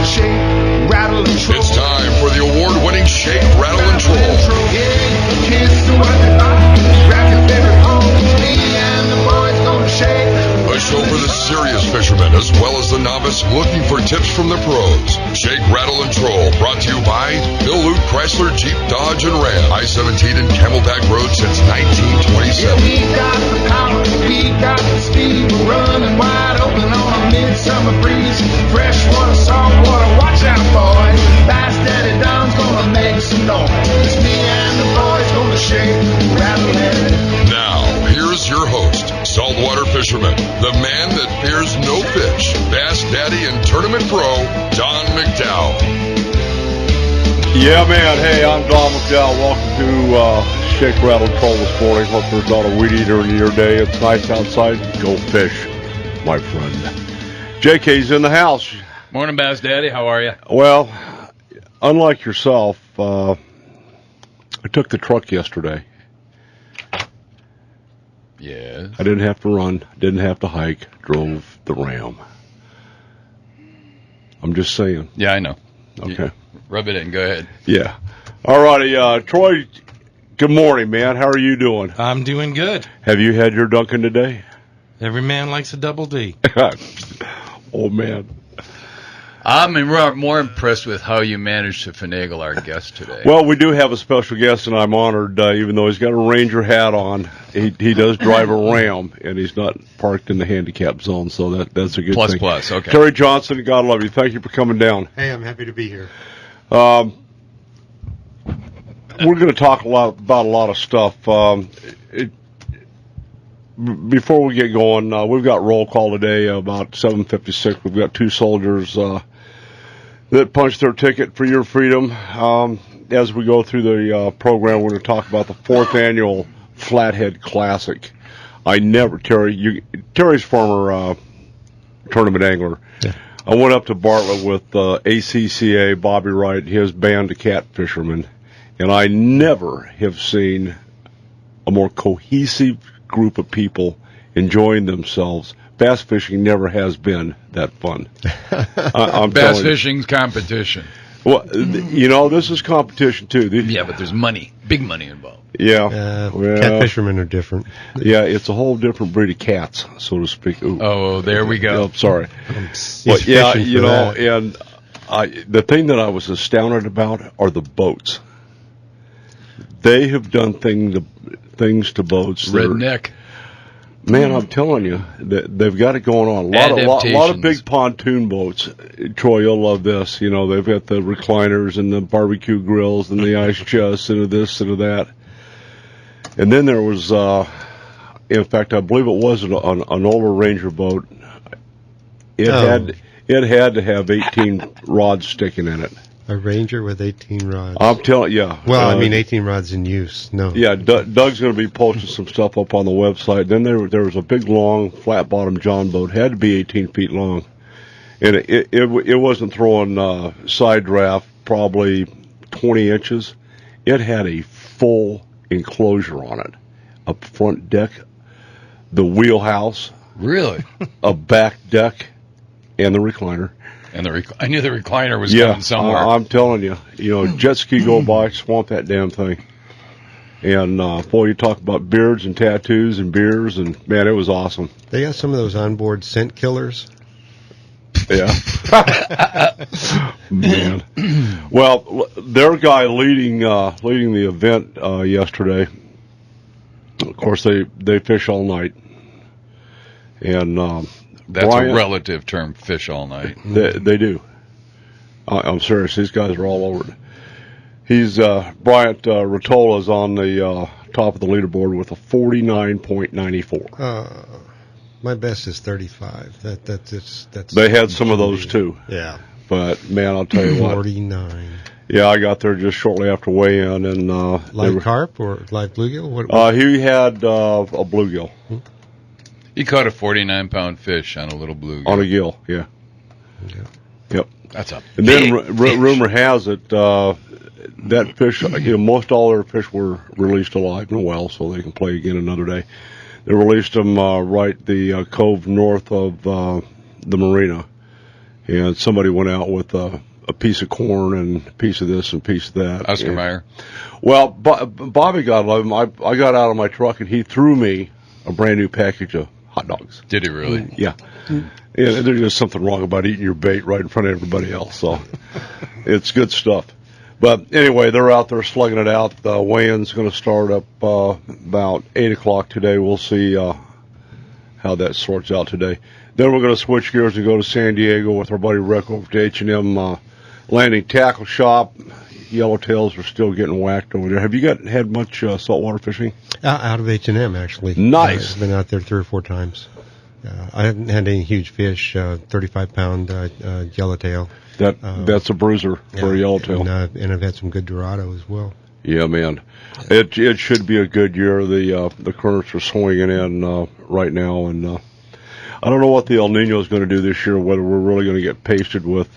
shake, rattle, and troll. It's time for the award-winning Shake, Rattle, and Troll. A show for the serious fishermen as well as the novice looking for tips from the pros. Shake, Rattle, and Troll, brought to you by Bill Lute Chrysler, Jeep, Dodge, and Ram. I-17 and Camelback Road since 1927. Yeah, we got the power, we got the speed. We're running wide open on a midsummer breeze. Freshwater, saltwater, watch out, boys. Bass Daddy Don's gonna make some noise. It's me and the boys gonna shake, rattle, and... Now, here's your host, saltwater fisherman, the man that fears no fish, Bass Daddy and Tournament Pro, Don McDowell. Yeah, man. Hey, I'm Don McDowell. Welcome to Shake, Rattle, Troll this morning. Hope there's not a weed eater in your day. It's nice outside. Go fish, my friend. JK's in the house. Morning, Bass Daddy. How are you? Well, unlike yourself, I took the truck yesterday. Yes. I didn't have to run, didn't have to hike, drove the Ram. I'm just saying. Yeah, I know. Okay. Rub it in. Go ahead. Yeah. All righty. Troy, good morning, man. How are you doing? I'm doing good. Have you had your Dunkin' today? Every man likes a double D. Oh, man. I'm more impressed with how you managed to finagle our guest today. Well, we do have a special guest, and I'm honored, even though he's got a Ranger hat on. He does drive a Ram, and he's not parked in the handicap zone, so that's a good thing. Plus, okay. Terry Johnson, God love you. Thank you for coming down. Hey, I'm happy to be here. We're going to talk about a lot of stuff. Before we get going, we've got roll call today about 7:56. We've got two soldiers that punched their ticket for your freedom. As we go through the program, we're going to talk about the 4th annual Flathead Classic. Terry's former tournament angler. Yeah. I went up to Bartlett with ACCA, Bobby Wright, his band of cat fishermen, and I never have seen a more cohesive group of people enjoying themselves. Bass fishing never has been that fun. I'm Bass fishing's competition. Well, this is competition too. Yeah, but there's money, big money involved. Yeah. Cat fishermen are different. Yeah, it's a whole different breed of cats, so to speak. Ooh. Oh, there we go. Oh, sorry. But yeah, and the thing that I was astounded about are the boats. They have done things to boats. Redneck. Man, I'm telling you, they've got it going on. A lot of big pontoon boats. Troy, you'll love this. They've got the recliners and the barbecue grills and the ice chests and this and that. And then there was, in fact, I believe it was an older Ranger boat. It had to have 18 rods sticking in it. A Ranger with 18 rods. I'm telling you. Yeah. Well, 18 rods in use. No. Yeah, Doug's going to be posting some stuff up on the website. Then there was a big, long, flat-bottom John boat. Had to be 18 feet long. And it wasn't throwing side draft, probably 20 inches. It had a full enclosure on it. A front deck, the wheelhouse. Really? A back deck, and the recliner. And I knew the recliner was coming somewhere. I'm telling you, jet ski go by, swamp that damn thing. And, boy, you talk about beards and tattoos and beers, and, man, it was awesome. They got some of those onboard scent killers. Yeah. Man. Well, their guy leading the event yesterday, of course, they fish all night. And that's Bryant, a relative term, fish all night. They do. I'm serious. These guys are all over it. He's Bryant Rattle is on the top of the leaderboard with a 49.94. My best is 35. That's. They had some of those too. Yeah. But man, I'll tell you what. 49. Yeah, I got there just shortly after weigh-in, and live carp or live bluegill. What he had a bluegill. He caught a 49-pound fish on a little bluegill. On a gill, yeah. Yep. That's a and big then rumor has it that fish, most all their fish were released alive and well, so they can play again another day. They released them right the cove north of the marina, and somebody went out with a piece of corn and a piece of this and a piece of that. Oscar Mayer. Well, Bobby, God love him, I got out of my truck and he threw me a brand new package of hot dogs. Did he really? Yeah. And there's just something wrong about eating your bait right in front of everybody else. So it's good stuff. But anyway, they're out there slugging it out. The weigh-in's going to start up about 8 o'clock today. We'll see how that sorts out today. Then we're going to switch gears and go to San Diego with our buddy Rick over to H&M Landing Tackle Shop. Yellowtails are still getting whacked over there. Have you had much saltwater fishing? Out of H&M, actually. Nice. I've been out there 3 or 4 times. I haven't had any huge fish, 35-pound yellowtail. That's a bruiser for a yellowtail. And I've had some good Dorado as well. Yeah, man. It should be a good year. The currents are swinging in right now, and I don't know what the El Nino is going to do this year, whether we're really going to get pasted with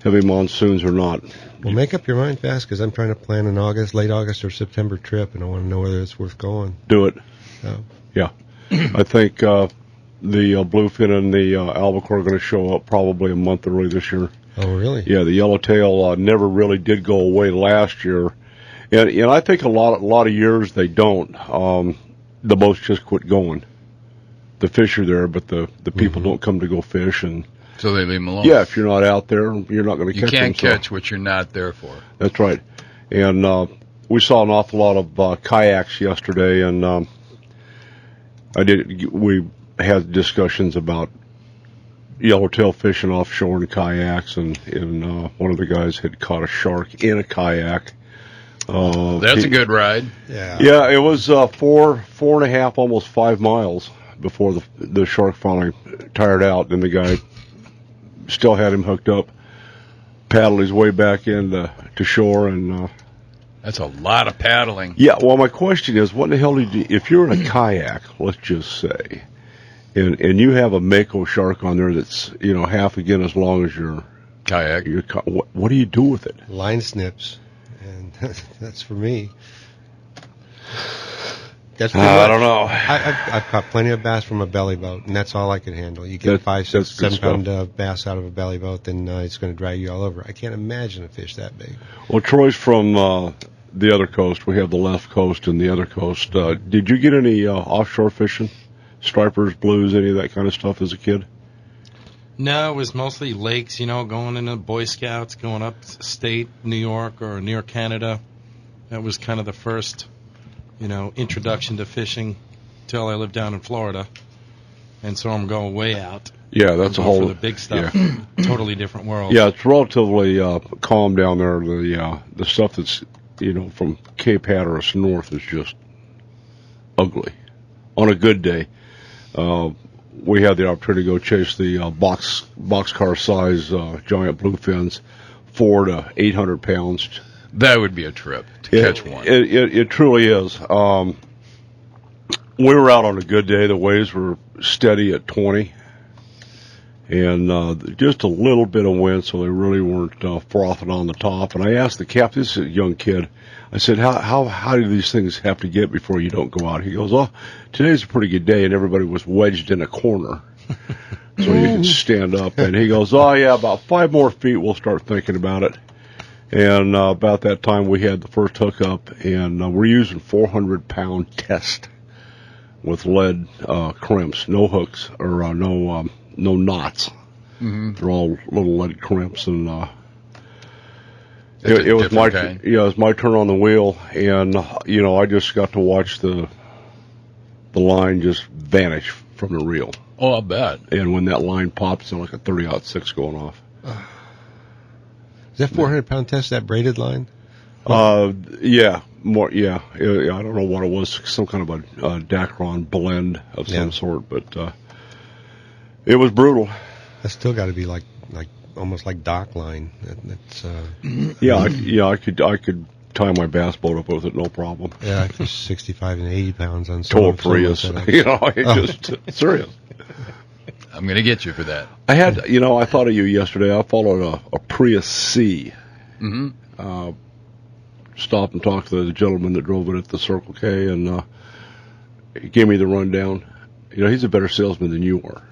heavy monsoons or not. Well, make up your mind fast, because I'm trying to plan an late August or September trip, and I want to know whether it's worth going. Do it. Yeah. I think the bluefin and the albacore are going to show up probably a month early this year. Oh, really? Yeah, the yellowtail never really did go away last year, and I think a lot of years they don't. The boats just quit going. The fish are there, but the people don't come to go fish, and so they leave them alone. Yeah, if you're not out there, you're not going to catch them. You can't catch what you're not there for. That's right. And we saw an awful lot of kayaks yesterday, and we had discussions about yellowtail fishing offshore in kayaks, and one of the guys had caught a shark in a kayak. That's a good ride. Yeah, it was 4.5, almost 5 miles before the shark finally tired out, and the guy still had him hooked up, paddled his way back into shore, and that's a lot of paddling. Yeah, well, my question is, what in the hell do you do if you're in a kayak, let's just say, and you have a mako shark on there that's half again as long as your kayak? What do you do with it? Line snips, and that's for me. I don't know. I've caught plenty of bass from a belly boat, and that's all I can handle. You get 5, 6, 7 pound bass out of a belly boat, then it's going to drag you all over. I can't imagine a fish that big. Well, Troy's from the other coast. We have the left coast and the other coast. Did you get any offshore fishing? Stripers, blues, any of that kind of stuff as a kid? No, it was mostly lakes, going into Boy Scouts, going up state, New York or near Canada. That was kind of the first introduction to fishing till I lived down in Florida. And so I'm going way out. Yeah, that's a whole... for the big stuff. Yeah. Totally different world. Yeah, it's relatively calm down there. The stuff that's, from Cape Hatteras north is just ugly. On a good day, we had the opportunity to go chase the boxcar size giant bluefins, 400 to 800 pounds. That would be a trip to catch one. It truly is. We were out on a good day. The waves were steady at 20, and just a little bit of wind, so they really weren't frothing on the top. And I asked the captain, this is a young kid, I said, how do these things have to get before you don't go out? He goes, today's a pretty good day, and everybody was wedged in a corner, so you can stand up. And he goes, yeah, about 5 more feet, we'll start thinking about it. And about that time, we had the first hookup, and we're using 400-pound test with lead crimps, no hooks or no knots. Mm-hmm. They're all little lead crimps, and it was my turn on the wheel, and I just got to watch the line just vanish from the reel. Oh, I bet. And when that line pops, it's like a 30-06 going off. Is that 400-pound test, that braided line? Yeah, more. Yeah, I don't know what it was. Some kind of a Dacron blend of some sort, but it was brutal. That's still got to be like almost like dock line. That's I could tie my bass boat up with it, no problem. Yeah, I fish 65 and 80 pounds on some Prius. Just serious. I'm going to get you for that. I had, I thought of you yesterday. I followed a Prius C. Mm-hmm. Stopped and talked to the gentleman that drove it at the Circle K, and he gave me the rundown. He's a better salesman than you are.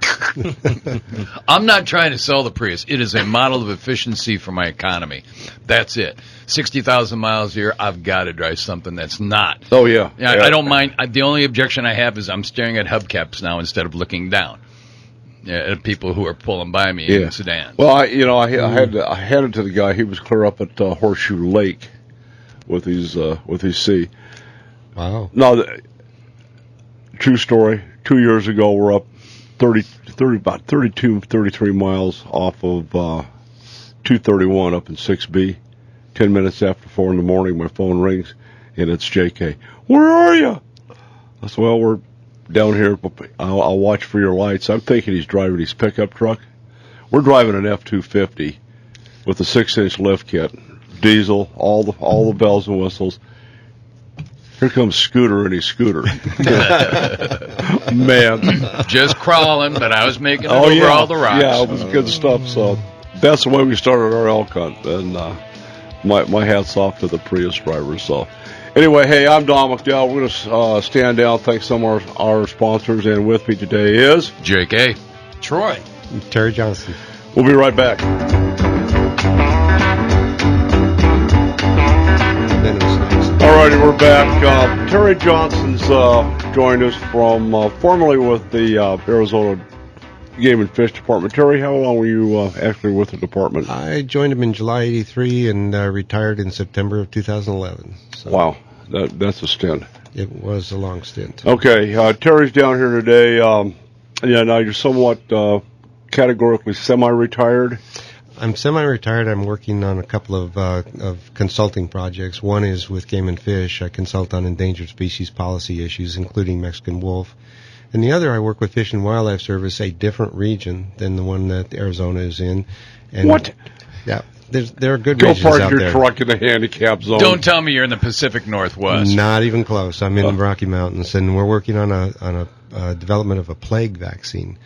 I'm not trying to sell the Prius. It is a model of efficiency for my economy. That's it. 60,000 miles a year, I've got to drive something that's not. Oh, yeah. I don't mind. The only objection I have is I'm staring at hubcaps now instead of looking down at people who are pulling by me in sedans. Well, I handed to the guy. He was clear up at Horseshoe Lake with his C. Wow. No, true story. 2 years ago, we're up about 32, 33 miles off of 231 up in 6B. 10 minutes after 4 in the morning, my phone rings, and it's JK. Where are you? I said, well, we're down here. I'll watch for your lights. I'm thinking he's driving his pickup truck. We're driving an F-250 with a 6-inch lift kit, diesel, all the bells and whistles. Here comes Scooter and his scooter. Man. Just crawling, but I was making it over all the rocks. Yeah, it was good stuff. So that's the way we started our elk hunt. And my hat's off to the Prius drivers. So anyway, hey, I'm Don McDowell. We're going to stand down. Thanks some of our sponsors. And with me today is JK. Troy. Terry Johnson. We'll be right back. All righty, we're back. Terry Johnson's joined us from formerly with the Arizona Game and Fish Department. Terry, how long were you actually with the department? I joined him in July '83 and retired in September of 2011. So wow, that's a stint. It was a long stint. Okay, Terry's down here today. Now you're somewhat categorically semi-retired. I'm semi-retired. I'm working on a couple of consulting projects. One is with Game and Fish. I consult on endangered species policy issues, including Mexican wolf. And the other, I work with Fish and Wildlife Service, a different region than the one that Arizona is in. And what? Yeah, there are good regions out there. Go park your truck in the handicap zone. Don't tell me you're in the Pacific Northwest. Not even close. I'm in the Rocky Mountains, and we're working on a development of a plague vaccine,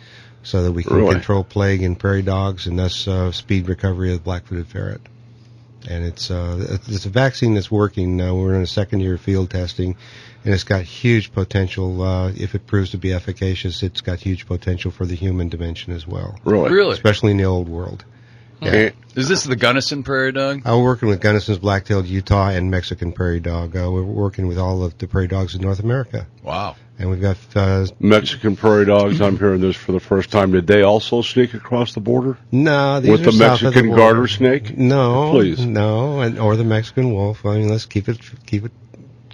so that we can control plague in prairie dogs and thus speed recovery of the black-footed ferret. And it's a vaccine that's working now. We're in a second year of field testing, and it's got huge potential. If it proves to be efficacious, it's got huge potential for the human dimension as well. Really? Especially in the old world. Yeah. Is this the Gunnison prairie dog? We're working with Gunnison's black-tailed Utah and Mexican prairie dog. We're working with all of the prairie dogs in North America. Wow. And we've got Mexican prairie dogs. I'm hearing this for the first time. Did they also sneak across the border? No, these with are the Mexican garter snake? No, please, no, or the Mexican wolf. I mean, let's keep it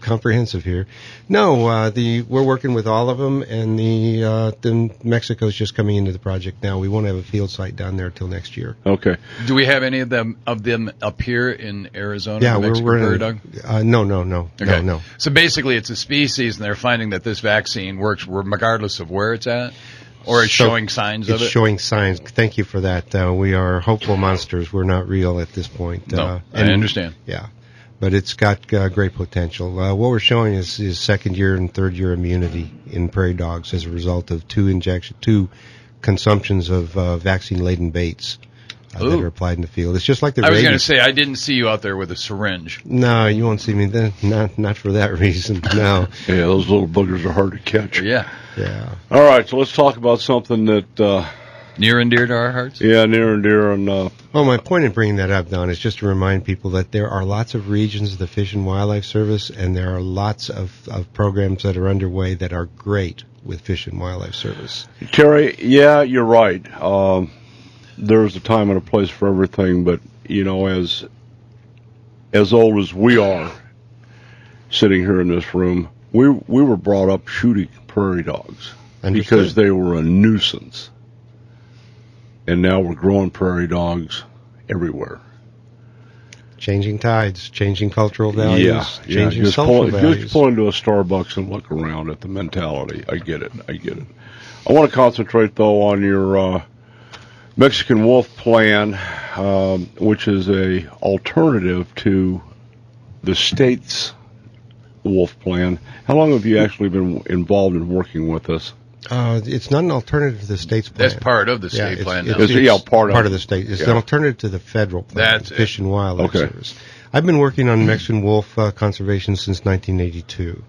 comprehensive here. No, we're working with all of them, and the Mexico's just coming into the project now. We won't have a field site down there till next year. Okay. Do we have any of them up here in Arizona? Yeah, we're prairie dog. No. So basically, it's a species, and they're finding that this vaccine works regardless of where it's at, or it's showing signs of it. It's showing signs. Thank you for that. We are hopeful monsters. We're not real at this point. No, I understand. Yeah. But it's got great potential. What we're showing is second year and third year immunity in prairie dogs as a result of two consumptions of vaccine-laden baits that are applied in the field. It's just like the rabies. I was going to say, I didn't see you out there with a syringe. No, you won't see me then. Not for that reason. No. Yeah, those little boogers are hard to catch. Yeah. All right, so let's talk about something that near and dear to our hearts. Yeah, near and dear. And well, my point in bringing that up, Don, is just to remind people that there are lots of regions of the Fish and Wildlife Service, and there are lots of programs that are underway that are great with Fish and Wildlife Service. Terry, yeah, you're right. There's a time and a place for everything, but as old as we are, sitting here in this room, we were brought up shooting prairie dogs. Understood. Because they were a nuisance. And now we're growing prairie dogs everywhere. Changing tides, changing cultural values, changing social values. Just pull into a Starbucks and look around at the mentality. I get it. I want to concentrate, though, on your Mexican wolf plan, which is a alternative to the state's wolf plan. How long have you actually been involved in working with this? It's not an alternative to the state's plan. That's part of the state plan. It's part of the state. It's an alternative to the federal plan, That's Fish and Wildlife Service. I've been working on Mexican wolf conservation since 1982.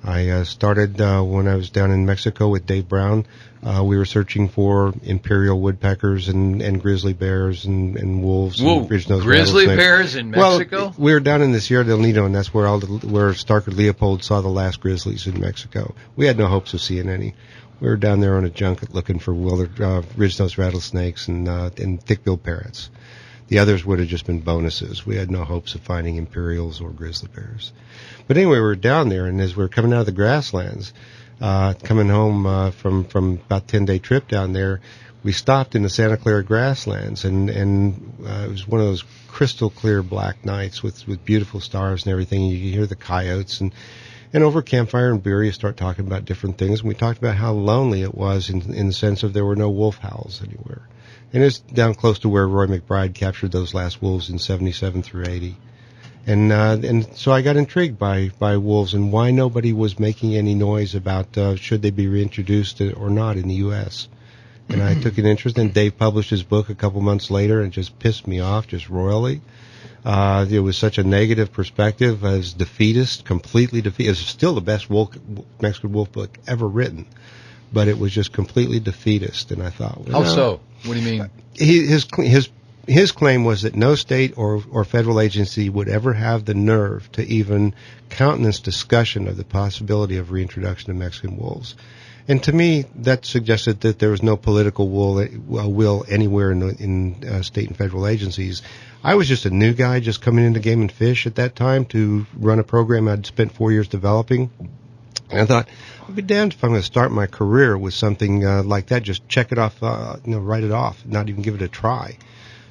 I started when I was down in Mexico with Dave Brown. We were searching for imperial woodpeckers and grizzly bears and wolves. Whoa, and ridge-nosed grizzly rattlesnakes. bears in Mexico? Well, we were down in the Sierra del Nido, and that's where where Starker Leopold saw the last grizzlies in Mexico. We had no hopes of seeing any. We were down there on a junket looking for ridge-nosed rattlesnakes and thick-billed parrots. The others would have just been bonuses. We had no hopes of finding imperials or grizzly bears. But anyway, we were down there, and as we were coming out of the grasslands, coming home from about a 10-day trip down there, we stopped in the Santa Clara grasslands, and it was one of those crystal clear black nights with beautiful stars and everything. You hear the coyotes, and over campfire and beer, you start talking about different things. And we talked about how lonely it was in the sense of there were no wolf howls anywhere. And it's down close to where Roy McBride captured those last wolves in 77 through 80. And so I got intrigued by wolves and why nobody was making any noise about should they be reintroduced or not in the U.S. And I took an interest, and Dave published his book a couple months later, and just pissed me off just royally. It was such a negative perspective, as defeatist, completely defeatist. It's still the best Mexican wolf book ever written, but it was just completely defeatist. And I thought, well, how so? What do you mean? His claim was that no state or federal agency would ever have the nerve to even countenance discussion of the possibility of reintroduction of Mexican wolves. And to me, that suggested that there was no political will anywhere in state and federal agencies. I was just a new guy just coming into Game and Fish at that time to run a program I'd spent 4 years developing. And I thought, I'll be damned if I'm going to start my career with something like that. Just check it off, write it off, not even give it a try.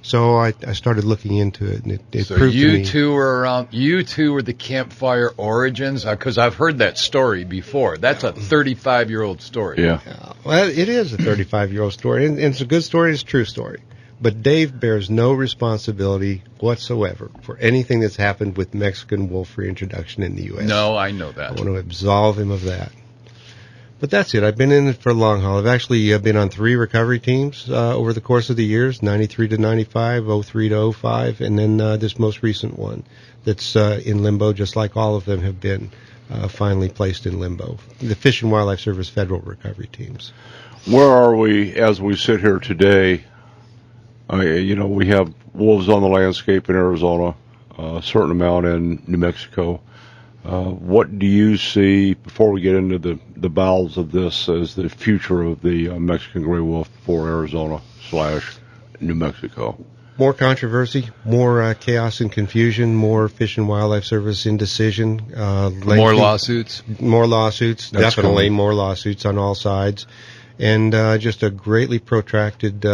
So I started looking into it, and it so proved to me. You two were around. You two were the campfire origins, because I've heard that story before. That's a 35-year-old story. Yeah. Well, it is a 35-year-old story, and it's a good story. It's a true story. But Dave bears no responsibility whatsoever for anything that's happened with Mexican wolf reintroduction in the U.S. No, I know that. I want to absolve him of that. But that's it. I've been in it for a long haul. I've actually been on 3 recovery teams over the course of the years, 93 to 95, 03 to 05, and then this most recent one that's in limbo, just like all of them have been finally placed in limbo. The Fish and Wildlife Service federal recovery teams. Where are we as we sit here today? We have wolves on the landscape in Arizona, a certain amount in New Mexico. What do you see, before we get into the bowels of this, as the future of the Mexican gray wolf for Arizona/New Mexico? More controversy, more chaos and confusion, more Fish and Wildlife Service indecision. More lawsuits? More lawsuits, That's definitely cool. More lawsuits on all sides. And just a greatly protracted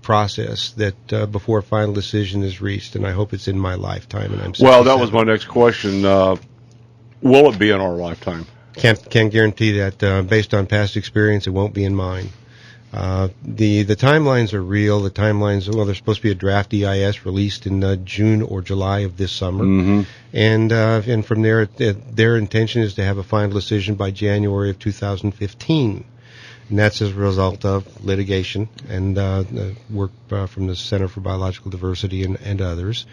process that before a final decision is reached, and I hope it's in my lifetime. And I'm 67. Well, that was my next question. Will it be in our lifetime? Can't guarantee that. Based on past experience, it won't be in mine. The timelines are real. The timelines, well, there's supposed to be a draft EIS released in June or July of this summer, Mm-hmm. and from there, their intention is to have a final decision by January of 2015. And that's as a result of litigation and work from the Center for Biological Diversity and others.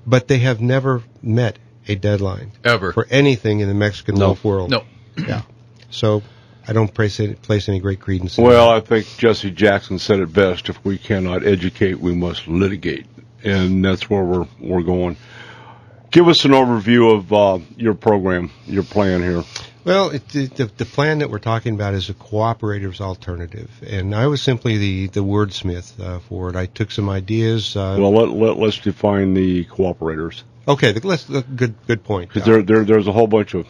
But they have never met a deadline. Ever. For anything in the Mexican wolf world. No. Yeah. So I don't place any great credence in Well, that. I think Jesse Jackson said it best. If we cannot educate, we must litigate. And that's where we're going. Give us an overview of your program, your plan here. Well, the plan that we're talking about is a cooperatives alternative, and I was simply the wordsmith for it. I took some ideas. Well, let's define the cooperators. Okay, good point. Because there's a whole bunch of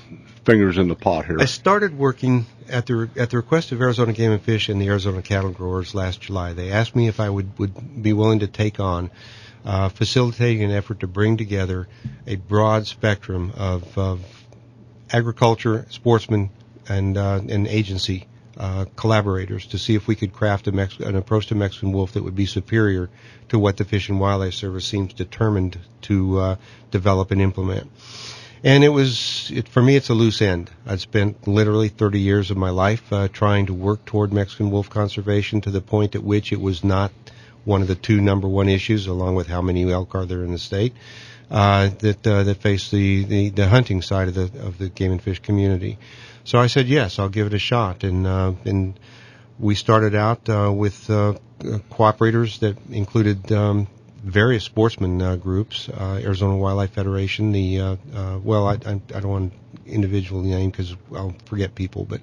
fingers in the pot here. I started working at the request of Arizona Game and Fish and the Arizona Cattle Growers last July. They asked me if I would be willing to take on facilitating an effort to bring together a broad spectrum of agriculture, sportsmen, and agency collaborators to see if we could craft an approach to Mexican wolf that would be superior to what the Fish and Wildlife Service seems determined to develop and implement. And for me, it's a loose end. I'd spent literally 30 years of my life trying to work toward Mexican wolf conservation to the point at which it was not one of the two number one issues, along with how many elk are there in the state, that face the hunting side of the game and fish community. So I said, yes, I'll give it a shot. And we started out with cooperators that included various sportsman groups, Arizona Wildlife Federation, I don't want individual name because I'll forget people, but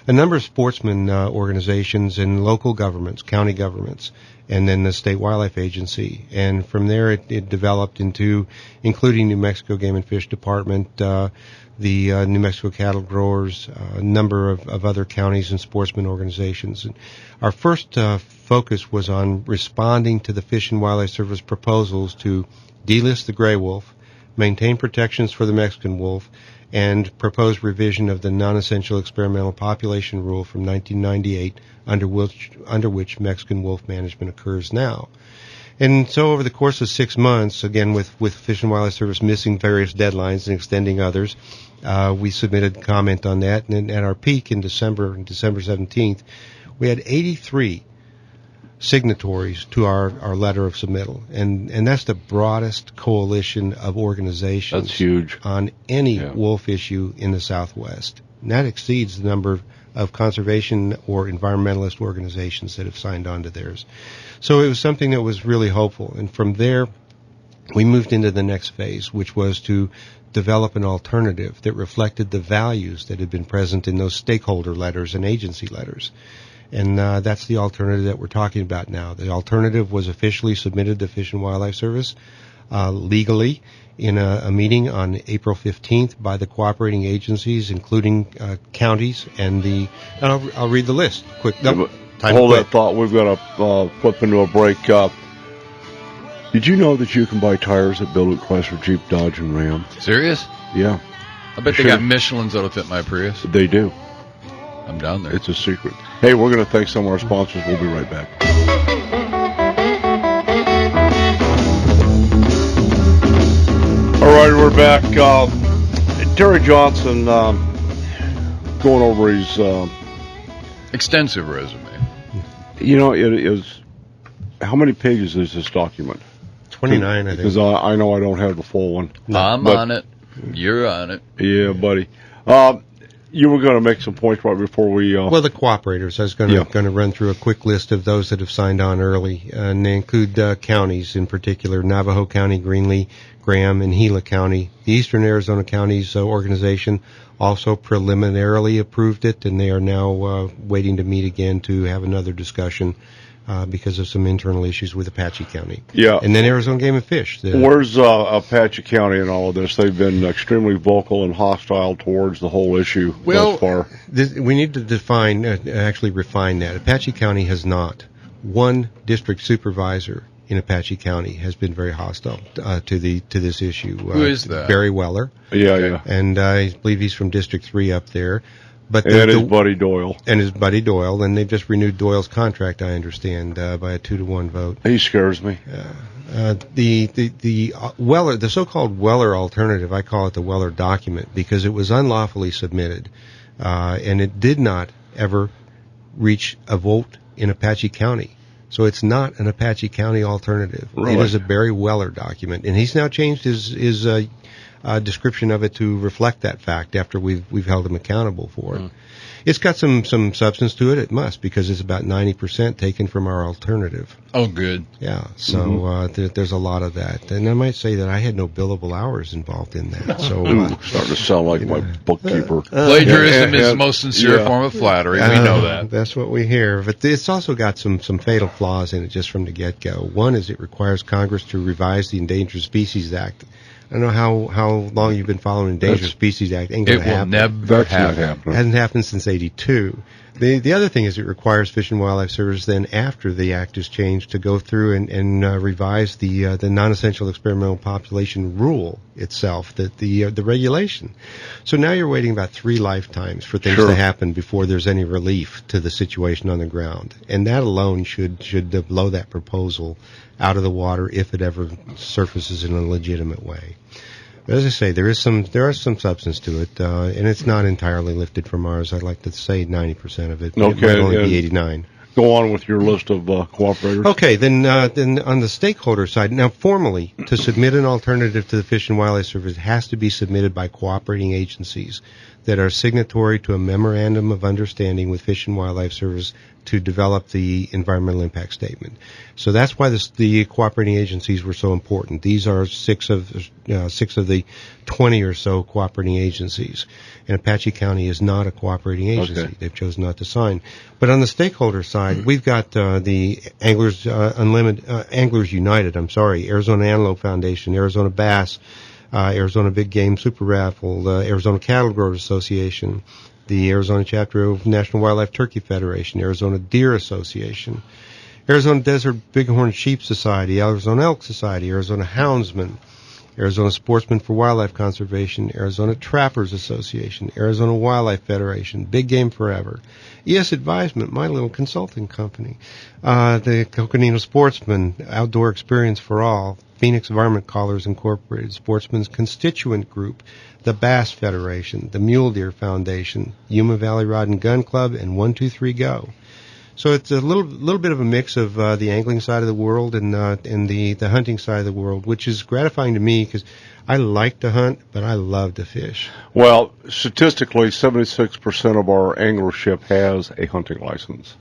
a number of sportsman organizations and local governments, county governments, and then the State Wildlife Agency. And from there it developed into including New Mexico Game and Fish Department, the New Mexico cattle growers, a number of other counties and sportsman organizations. And our first focus was on responding to the Fish and Wildlife Service proposals to delist the gray wolf, maintain protections for the Mexican wolf, and proposed revision of the non-essential experimental population rule from 1998, under which Mexican wolf management occurs now. And so over the course of 6 months, again with Fish and Wildlife Service missing various deadlines and extending others, we submitted comment on that. And at our peak in December 17th, we had 83 signatories to our letter of submittal, and that's the broadest coalition of organizations. That's huge. On any wolf issue in the Southwest. And that exceeds the number of conservation or environmentalist organizations that have signed on to theirs. So it was something that was really hopeful. And from there, we moved into the next phase, which was to develop an alternative that reflected the values that had been present in those stakeholder letters and agency letters. And that's the alternative that we're talking about now. The alternative was officially submitted to Fish and Wildlife Service legally in a meeting on April 15th by the cooperating agencies, including counties, and I'll read the list. Quick. Nope, hold that thought. We've got to flip into a break. Did you know that you can buy tires at Bill Luke Chrysler, Jeep, Dodge, and Ram? Serious? Yeah. I bet they got Michelins that'll fit my Prius. They do. I'm down there. It's a secret. Hey, we're going to thank some of our sponsors. We'll be right back. All right, we're back. Terry Johnson going over his extensive resume. You know, it is. How many pages is this document? 29, I think. Because I know I don't have the full one. I'm on it. You're on it. Yeah, buddy. You were going to make some points right before we... Well, the cooperators. I was going to run through a quick list of those that have signed on early, and they include counties in particular, Navajo County, Greenlee, Graham, and Gila County. The Eastern Arizona Counties organization also preliminarily approved it, and they are now waiting to meet again to have another discussion because of some internal issues with Apache County. Yeah. And then Arizona Game and Fish. Where's Apache County in all of this? They've been extremely vocal and hostile towards the whole issue thus far. We need to actually refine that. Apache County has not. One district supervisor in Apache County has been very hostile to this issue. Who is that? Barry Weller. Yeah. And I believe he's from District 3 up there. But his buddy Doyle. And his buddy Doyle, and they've just renewed Doyle's contract, I understand, by a 2-to-1 vote. He scares me. The Weller, the so-called Weller alternative, I call it the Weller document because it was unlawfully submitted, and it did not ever reach a vote in Apache County. So it's not an Apache County alternative. Really? It is a Barry Weller document, and he's now changed his description of it to reflect that fact after we've held him accountable for it. It's got some substance to it. It must, because it's about 90% taken from our alternative. Oh, good. Yeah, so there's a lot of that. And I might say that I had no billable hours involved in that. So starting to sound like my bookkeeper. Plagiarism is the most sincere form of flattery. We know that. That's what we hear. But it's also got some fatal flaws in it just from the get-go. One is it requires Congress to revise the Endangered Species Act. I don't know how long you've been following the Endangered Species Act. Ain't gonna happen. It will never happen. It hasn't happened since '82. The other thing is it requires Fish and Wildlife Service then, after the act is changed, to go through and revise the non-essential experimental population rule itself, the regulation. So now you're waiting about 3 lifetimes for things to happen before there's any relief to the situation on the ground, and that alone should blow that proposal out of the water if it ever surfaces in a legitimate way. But as I say, there is some substance to it, and it's not entirely lifted from ours. I'd like to say 90% of it. Okay, it might only be 89. Go on with your list of cooperators. Okay, then on the stakeholder side, now formally, to submit an alternative to the Fish and Wildlife Service, it has to be submitted by cooperating agencies that are signatory to a memorandum of understanding with Fish and Wildlife Service to develop the environmental impact statement. So that's why the cooperating agencies were so important. These are six of the 20 or so cooperating agencies. And Apache County is not a cooperating agency. Okay. They've chosen not to sign. But on the stakeholder side, we've got the Anglers Anglers United, Arizona Antelope Foundation, Arizona Bass, Arizona Big Game Super Raffle, the Arizona Cattle Growers Association, the Arizona chapter of National Wildlife Turkey Federation, Arizona Deer Association, Arizona Desert Bighorn Sheep Society, Arizona Elk Society, Arizona Houndsmen, Arizona Sportsmen for Wildlife Conservation, Arizona Trappers Association, Arizona Wildlife Federation, Big Game Forever, ES Advisement, my little consulting company, the Coconino Sportsmen, Outdoor Experience for All, Phoenix Varmint Collars Incorporated, Sportsman's Constituent Group, the Bass Federation, the Mule Deer Foundation, Yuma Valley Rod and Gun Club, and 123 Go. So it's a little bit of a mix of the angling side of the world and the hunting side of the world, which is gratifying to me because I like to hunt, but I love to fish. Well, statistically, 76% of our anglership has a hunting license,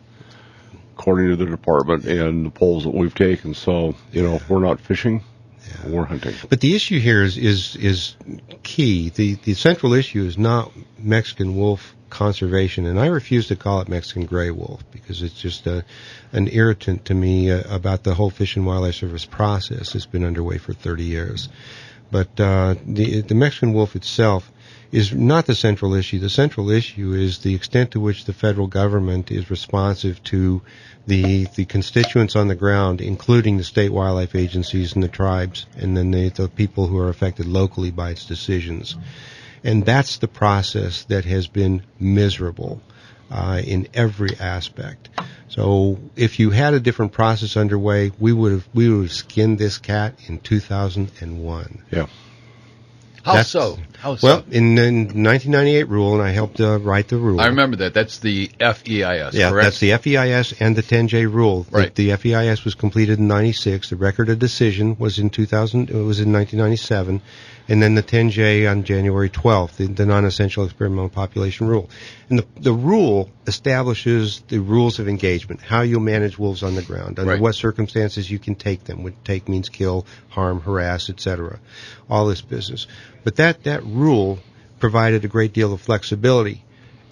according to the department and the polls that we've taken. So, we're not fishing. Yeah. We're hunting. But the issue here is key. The central issue is not Mexican wolf conservation, and I refuse to call it Mexican gray wolf because it's just an irritant to me about the whole Fish and Wildlife Service process. It's been underway for 30 years. But the Mexican wolf itself is not the central issue. The central issue is the extent to which the federal government is responsive to the constituents on the ground, including the state wildlife agencies and the tribes, and then the people who are affected locally by its decisions. And that's the process that has been miserable in every aspect. So if you had a different process underway, we would have skinned this cat in 2001. Yeah. How so? Well, in the 1998 rule, and I helped write the rule. I remember that. That's the FEIS, yeah, correct? That's the FEIS and the 10J rule. Right. The FEIS was completed in 96. The record of decision was in 2000. It was in 1997. And then the 10J on January 12th, the non-essential experimental population rule. And the rule establishes the rules of engagement, how you'll manage wolves on the ground, under what circumstances you can take them. What take means kill, harm, harass, etc. All this business. But that rule provided a great deal of flexibility.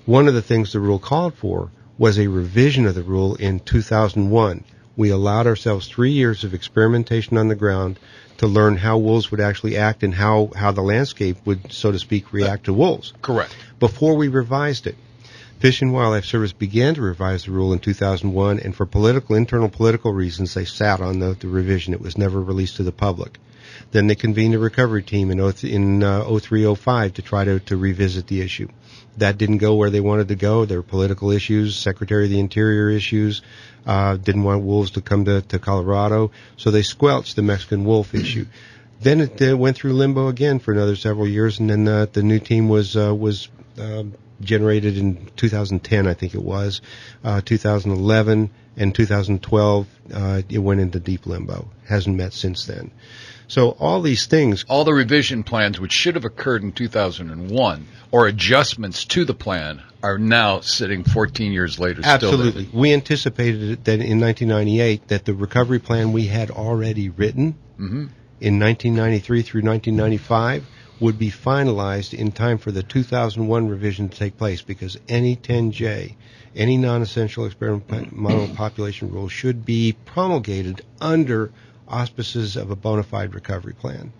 One of the things the rule called for was a revision of the rule in 2001. We allowed ourselves 3 years of experimentation on the ground to learn how wolves would actually act and how the landscape would, so to speak, react to wolves. Correct. Before we revised it. Fish and Wildlife Service began to revise the rule in 2001, and for internal political reasons, they sat on the revision. It was never released to the public. Then they convened a recovery team in 03-05 to try to revisit the issue. That didn't go where they wanted to go. There were political issues, Secretary of the Interior issues, didn't want wolves to come to Colorado, so they squelched the Mexican wolf issue. Then it went through limbo again for another several years, and then the new team was generated in 2010, I think it was. 2011 and 2012, it went into deep limbo. Hasn't met since then. So all these things... All the revision plans which should have occurred in 2001 or adjustments to the plan are now sitting 14 years later. Absolutely. Still we anticipated that in 1998 that the recovery plan we had already written in 1993 through 1995 would be finalized in time for the 2001 revision to take place, because any 10J, any non-essential experimental population rule should be promulgated under auspices of a bona fide recovery plan.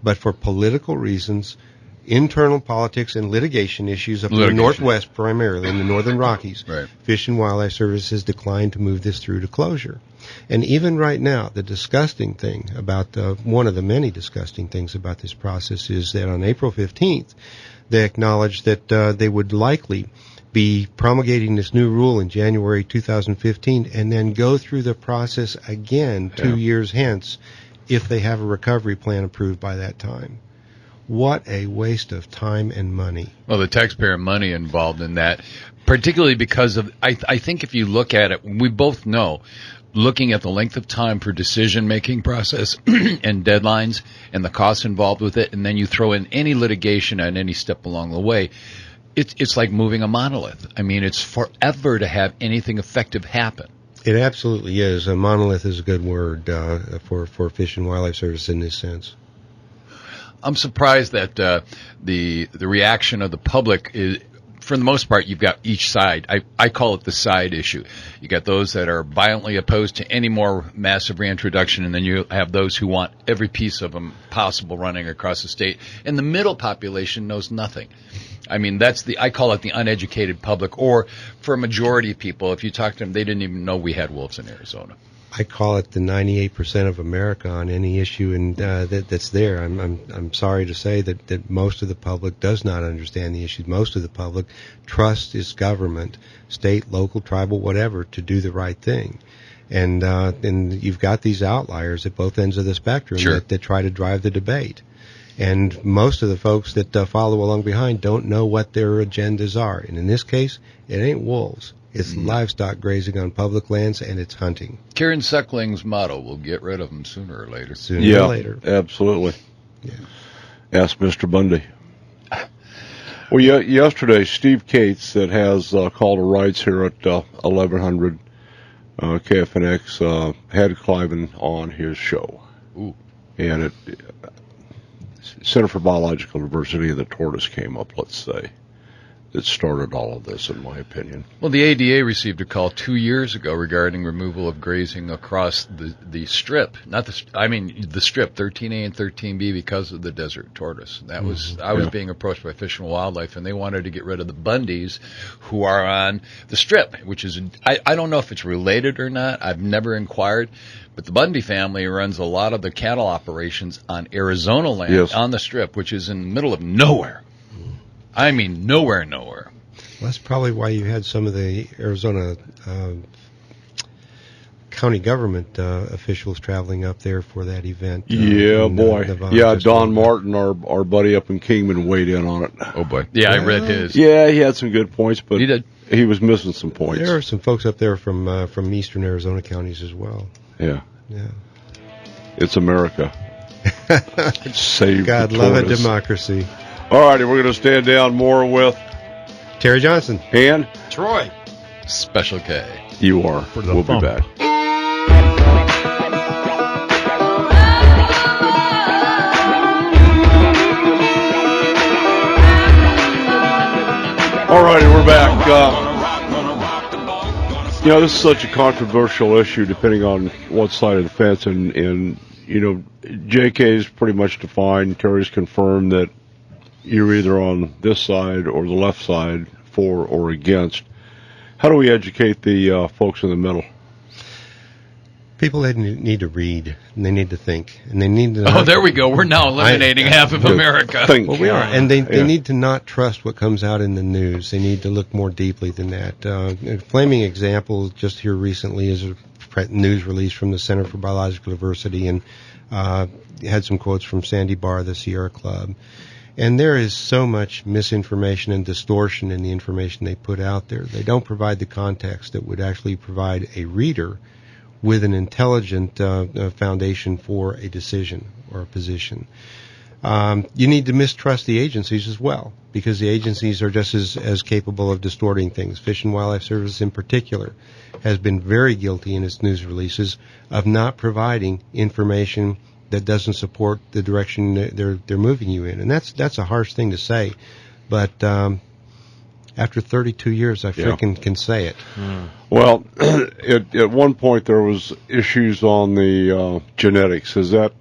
But for political reasons, internal politics and litigation issues up in the Northwest, primarily in the Northern Rockies, Fish and Wildlife Service has declined to move this through to closure. And even right now, the disgusting thing about, one of the many disgusting things about this process is that on April 15th, they acknowledged that they would likely be promulgating this new rule in January 2015 and then go through the process again 2 years hence if they have a recovery plan approved by that time. What a waste of time and money. Well, the taxpayer money involved in that, particularly because of, I think if you look at it, we both know, looking at the length of time for decision-making process and deadlines and the costs involved with it, and then you throw in any litigation at any step along the way, it's like moving a monolith. I mean, it's forever to have anything effective happen. It absolutely is. A monolith is a good word for Fish and Wildlife Service in this sense. I'm surprised that the reaction of the public is, for the most part, you've got each side. I call it the side issue. You got those that are violently opposed to any more massive reintroduction, and then you have those who want every piece of them possible running across the state. And the middle population knows nothing. I mean, I call it the uneducated public, or for a majority of people, if you talk to them, they didn't even know we had wolves in Arizona. I call it the 98% of America on any issue, and that's there. I'm sorry to say that most of the public does not understand the issues. Most of the public trusts its government, state, local, tribal, whatever, to do the right thing. And you've got these outliers at both ends of the spectrum that try to drive the debate. And most of the folks that follow along behind don't know what their agendas are. And in this case, it ain't wolves. It's livestock grazing on public lands, and it's hunting. Karen Suckling's motto, we'll get rid of them sooner or later. Sooner or later. Absolutely. Yeah. Ask Mr. Bundy. Well, yesterday, Steve Cates, that has call to rights here at 1100 KFNX, had Cliven on his show. Ooh. And Center for Biological Diversity of the Tortoise came up, let's say. That started all of this, in my opinion. Well, the ADA received a call 2 years ago regarding removal of grazing across the strip. The strip, 13A and 13B, because of the desert tortoise. I was being approached by Fish and Wildlife, and they wanted to get rid of the Bundys, who are on the strip, which is, I don't know if it's related or not. I've never inquired. But the Bundy family runs a lot of the cattle operations on Arizona land on the strip, which is in the middle of nowhere. I mean, nowhere. Well, that's probably why you had some of the Arizona county government officials traveling up there for that event. Don Martin, our buddy up in Kingman, weighed in on it. Oh, boy. Yeah, I read his. Yeah, he had some good points, but he did. He was missing some points. There are some folks up there from eastern Arizona counties as well. Yeah. It's America. Save God love it, democracy. All righty, we're going to stand down more with Terry Johnson and Troy. Special K. You are. We'll be back. All righty, we're back. This is such a controversial issue depending on what side of the fence, and JK's pretty much defined, Terry's confirmed that you're either on this side or the left side, for or against. How do we educate the folks in the middle? People, they need to read, and they need to think, and they need to... there we go. We're now eliminating half of America. Well, we are, and they need to not trust what comes out in the news. They need to look more deeply than that. A flaming example just here recently is a news release from the Center for Biological Diversity, and had some quotes from Sandy Barr, the Sierra Club. And there is so much misinformation and distortion in the information they put out there. They don't provide the context that would actually provide a reader with an intelligent foundation for a decision or a position. You need to mistrust the agencies as well, because the agencies are just as capable of distorting things. Fish and Wildlife Service in particular has been very guilty in its news releases of not providing information that doesn't support the direction they're moving you in. And that's a harsh thing to say, but after 32 years, I freaking can say it. Well, at one point there was issues on the genetics. Has that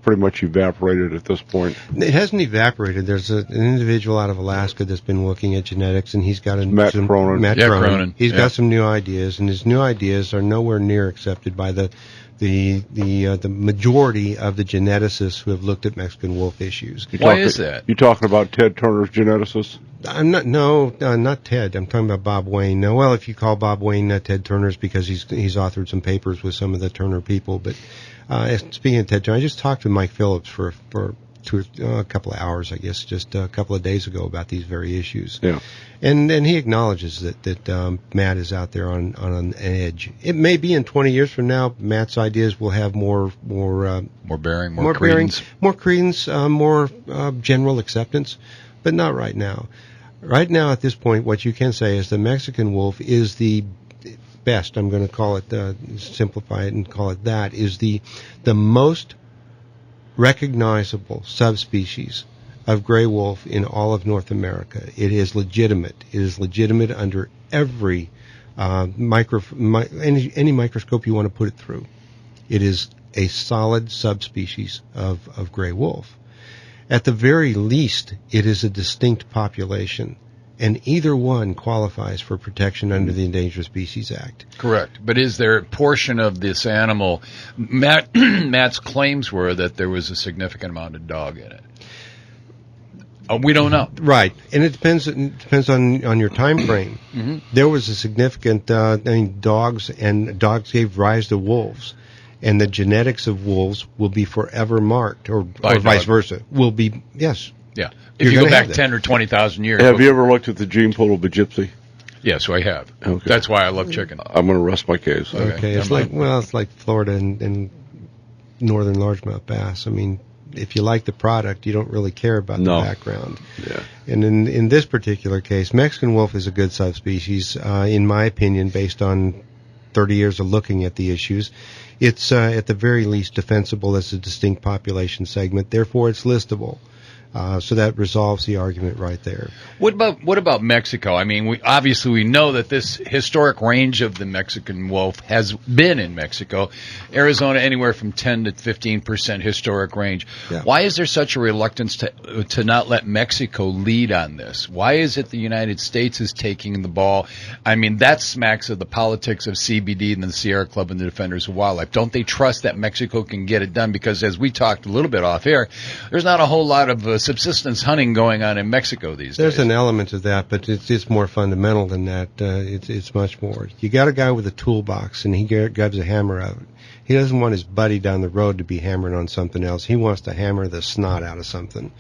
pretty much evaporated at this point? It hasn't evaporated. There's an individual out of Alaska that's been looking at genetics, and he's got Matt Cronin. He's got some new ideas, and his new ideas are nowhere near accepted by the majority of the geneticists who have looked at Mexican wolf issues. Why is that? You talking about Ted Turner's geneticist? Not Ted. I'm talking about Bob Wayne. No, well, if you call Bob Wayne Ted Turner's because he's authored some papers with some of the Turner people. But speaking of Ted Turner, I just talked to Mike Phillips for a couple of hours, I guess, just a couple of days ago about these very issues. Yeah. And he acknowledges that Matt is out there on an edge. It may be in 20 years from now, Matt's ideas will have more bearing, more credence, more general acceptance, but not right now. Right now, at this point, what you can say is the Mexican wolf is the best. I'm going to call it, simplify it and call it that, is the most recognizable subspecies of gray wolf in all of North America. It is legitimate. It is legitimate under every any microscope you want to put it through. It is a solid subspecies of gray wolf. At the very least, it is a distinct population, and either one qualifies for protection under the Endangered Species Act. Correct. But is there a portion of this animal, Matt's claims were that there was a significant amount of dog in it. We don't know. Right, and it depends on your time frame. Mm-hmm. There was a significant, dogs gave rise to wolves. And the genetics of wolves will be forever marked, or vice versa. Will be, yes. Yeah. If you go back 10 or 20,000 years. Have you ever looked at the gene pool of a gypsy? Yes, I have. Okay. That's why I love chicken. I'm going to rest my case. Okay. It's like Florida and northern largemouth bass. I mean, if you like the product, you don't really care about the background. Yeah. And in this particular case, Mexican wolf is a good subspecies, in my opinion, based on 30 years of looking at the issues. It's at the very least defensible as a distinct population segment. Therefore, it's listable. So that resolves the argument right there. What about Mexico? I mean, we know that this historic range of the Mexican wolf has been in Mexico. Arizona, anywhere from 10 to 15% historic range. Yeah. Why is there such a reluctance to not let Mexico lead on this? Why is it the United States is taking the ball? I mean, that smacks of the politics of CBD and the Sierra Club and the Defenders of Wildlife. Don't they trust that Mexico can get it done? Because as we talked a little bit off air, there's not a whole lot of subsistence hunting going on in Mexico these days. There's an element of that, but it's more fundamental than that. It's much more. You got a guy with a toolbox, and he grabs a hammer out. He doesn't want his buddy down the road to be hammering on something else. He wants to hammer the snot out of something.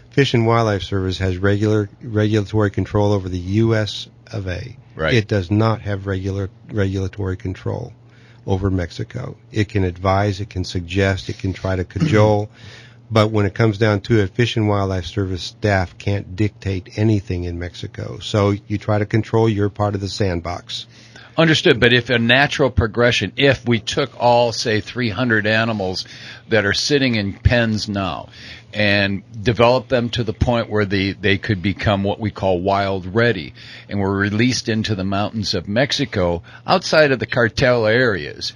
Fish and Wildlife Service has regulatory control over the U.S. of A. Right. It does not have regulatory control over Mexico. It can advise, it can suggest, it can try to cajole. But when it comes down to it, Fish and Wildlife Service staff can't dictate anything in Mexico. So you try to control your part of the sandbox. Understood. But if a natural progression, if we took all, say, 300 animals that are sitting in pens now and developed them to the point where they could become what we call wild ready and were released into the mountains of Mexico outside of the cartel areas,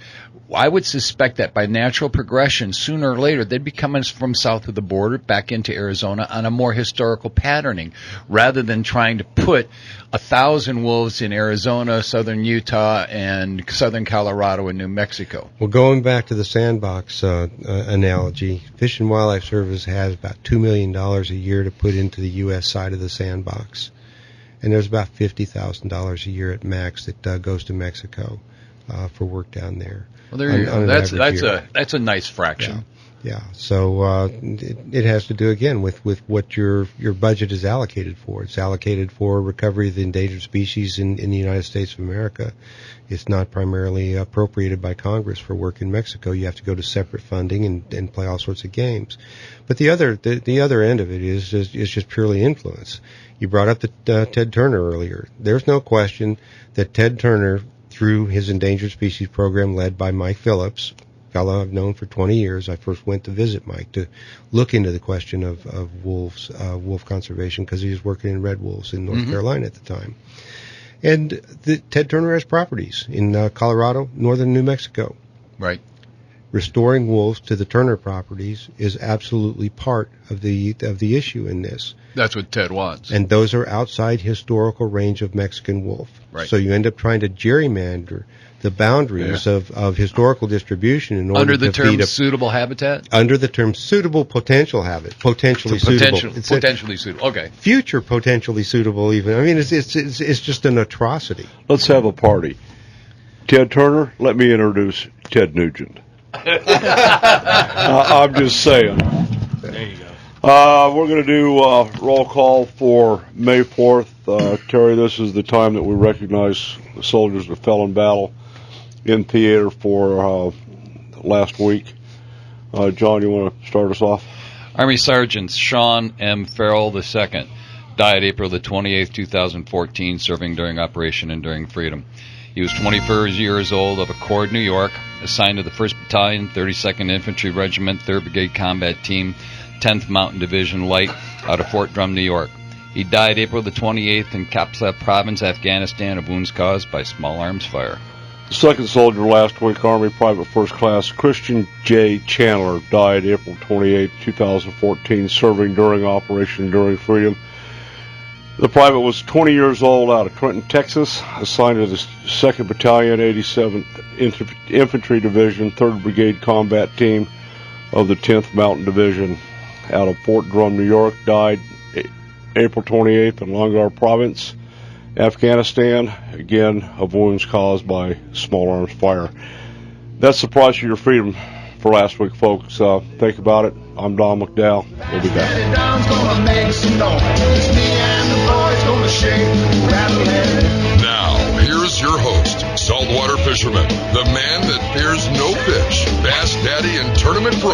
I would suspect that by natural progression, sooner or later, they'd be coming from south of the border back into Arizona on a more historical patterning, rather than trying to put 1,000 wolves in Arizona, southern Utah, and southern Colorado and New Mexico. Well, going back to the sandbox analogy, Fish and Wildlife Service has about $2 million a year to put into the U.S. side of the sandbox. And there's about $50,000 a year at max that goes to Mexico for work down there. Well, there you go. That's a nice fraction. Yeah. So it has to do again with what your budget is allocated for. It's allocated for recovery of the endangered species in the United States of America. It's not primarily appropriated by Congress for work in Mexico. You have to go to separate funding and play all sorts of games. But the other end of it is just purely influence. You brought up the Ted Turner earlier. There's no question that Ted Turner, through his endangered species program led by Mike Phillips, a fellow I've known for 20 years. I first went to visit Mike to look into the question of wolves, wolf conservation, because he was working in red wolves in North Carolina at the time. And Ted Turner has properties in Colorado, northern New Mexico. Right. Restoring wolves to the Turner properties is absolutely part of the issue in this. That's what Ted wants. And those are outside historical range of Mexican wolf. Right. So you end up trying to gerrymander the boundaries of historical distribution in order under the to term feed a suitable habitat? Under the term suitable potential habitat. Potentially suitable. Potentially suitable. Okay. Future potentially suitable even. I mean, it's just an atrocity. Let's have a party. Ted Turner, let me introduce Ted Nugent. I'm just saying. There you go. We're going to do roll call for May 4th. Terry, this is the time that we recognize the soldiers that fell in battle in theater for last week. John, you want to start us off? Army Sergeant Sean M. Farrell II died April the 28th, 2014, serving during Operation Enduring Freedom. He was 24 years old, of Accord, New York, assigned to the 1st Battalion, 32nd Infantry Regiment, 3rd Brigade Combat Team, 10th Mountain Division Light, out of Fort Drum, New York. He died April the 28th in Kapsa Province, Afghanistan, of wounds caused by small arms fire. Second soldier last week, Army Private First Class Christian J. Chandler, died April 28, 2014, serving during Operation Enduring Freedom. The private was 20 years old, out of Trenton, Texas, assigned to the 2nd Battalion, 87th Infantry Division, 3rd Brigade Combat Team of the 10th Mountain Division, out of Fort Drum, New York. Died April 28th in Longar Province, Afghanistan, again, of wounds caused by small arms fire. That's the price of your freedom for last week, folks. Think about it. I'm Don McDowell. We'll be back. Don's gonna make some noise. It's me and the boys gonna shake, rattle, and Now, here's your host, saltwater fisherman, the man that fears no fish, Bass Daddy and Tournament Pro,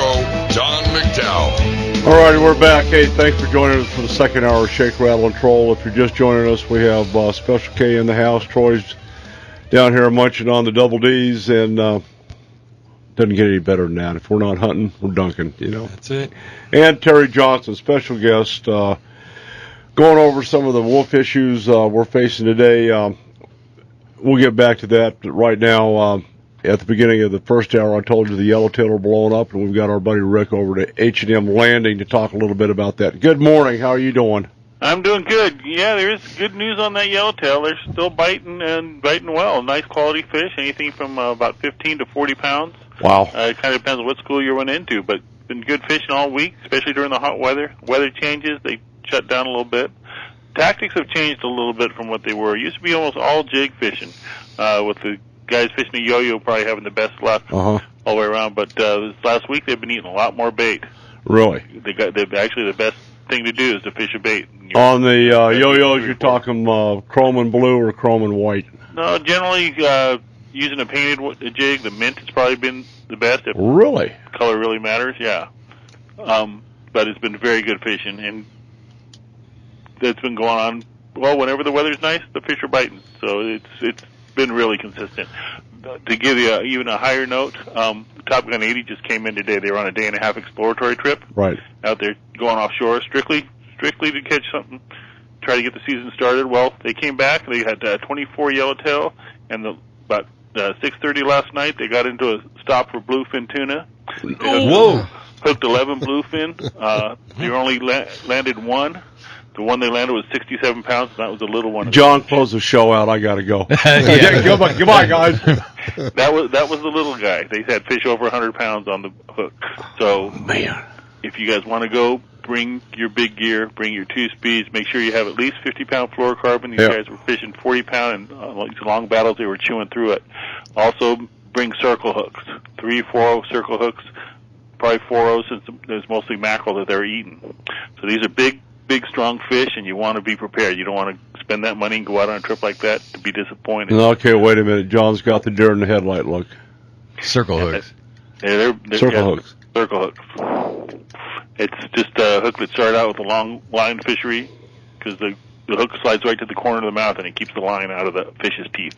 Don McDowell. All righty, we're back. Hey, thanks for joining us for the second hour of Shake, Rattle, and Troll. If you're just joining us, we have Special K in the house. Troy's down here munching on the double D's, and doesn't get any better than that. If we're not hunting, we're dunking, you know. That's it. And Terry Johnson, special guest, going over some of the wolf issues we're facing today. We'll get back to that. But right now, at the beginning of the first hour, I told you the yellowtail are blowing up, and we've got our buddy Rick over to H&M Landing to talk a little bit about that. Good morning. How are you doing? I'm doing good. Yeah, there is good news on that yellowtail. They're still biting and biting well. Nice quality fish, anything from about 15 to 40 pounds. Wow. It kind of depends on what school you run into, but been good fishing all week, especially during the hot weather. Weather changes, they shut down a little bit. Tactics have changed a little bit from what they were. It used to be almost all jig fishing, with the guys fishing a yo-yo probably having the best luck all the way around. But this last week they've been eating a lot more bait. Really? They've actually the best thing to do is to fish a bait. On the yo-yos, you're talking chrome and blue or chrome and white? No, generally using a painted jig, the mint has probably been the best. If really? Color really matters, yeah. But it's been very good fishing, and it's been going on. Well, whenever the weather's nice, the fish are biting. So it's been really consistent. To give you even a higher note, Top Gun 80 just came in today. They were on a day-and-a-half exploratory trip. Right. Out there going offshore, strictly to catch something, try to get the season started. Well, they came back. They had 24 yellowtail, and about 6:30 last night, they got into a stop for bluefin tuna. Whoa! Hooked 11 bluefin. They only landed one. The one they landed was 67 pounds, and that was the little one. John, close the show out. I got to go. Goodbye, guys. That was the little guy. They had fish over 100 pounds on the hook. So, man, if you guys want to go, bring your big gear, bring your 2 speeds. Make sure you have at least 50-pound fluorocarbon. These guys were fishing 40-pound, and these long battles, they were chewing through it. Also, bring circle hooks, 3 4-0 circle hooks, probably 4-0 since there's mostly mackerel that they're eating. So these are big, strong fish, and you want to be prepared. You don't want to spend that money and go out on a trip like that to be disappointed. Okay, wait a minute. John's got the deer in the headlight look. Circle hooks. They're circle hooks. Circle hooks. It's just a hook that started out with a long line fishery because the hook slides right to the corner of the mouth and it keeps the line out of the fish's teeth.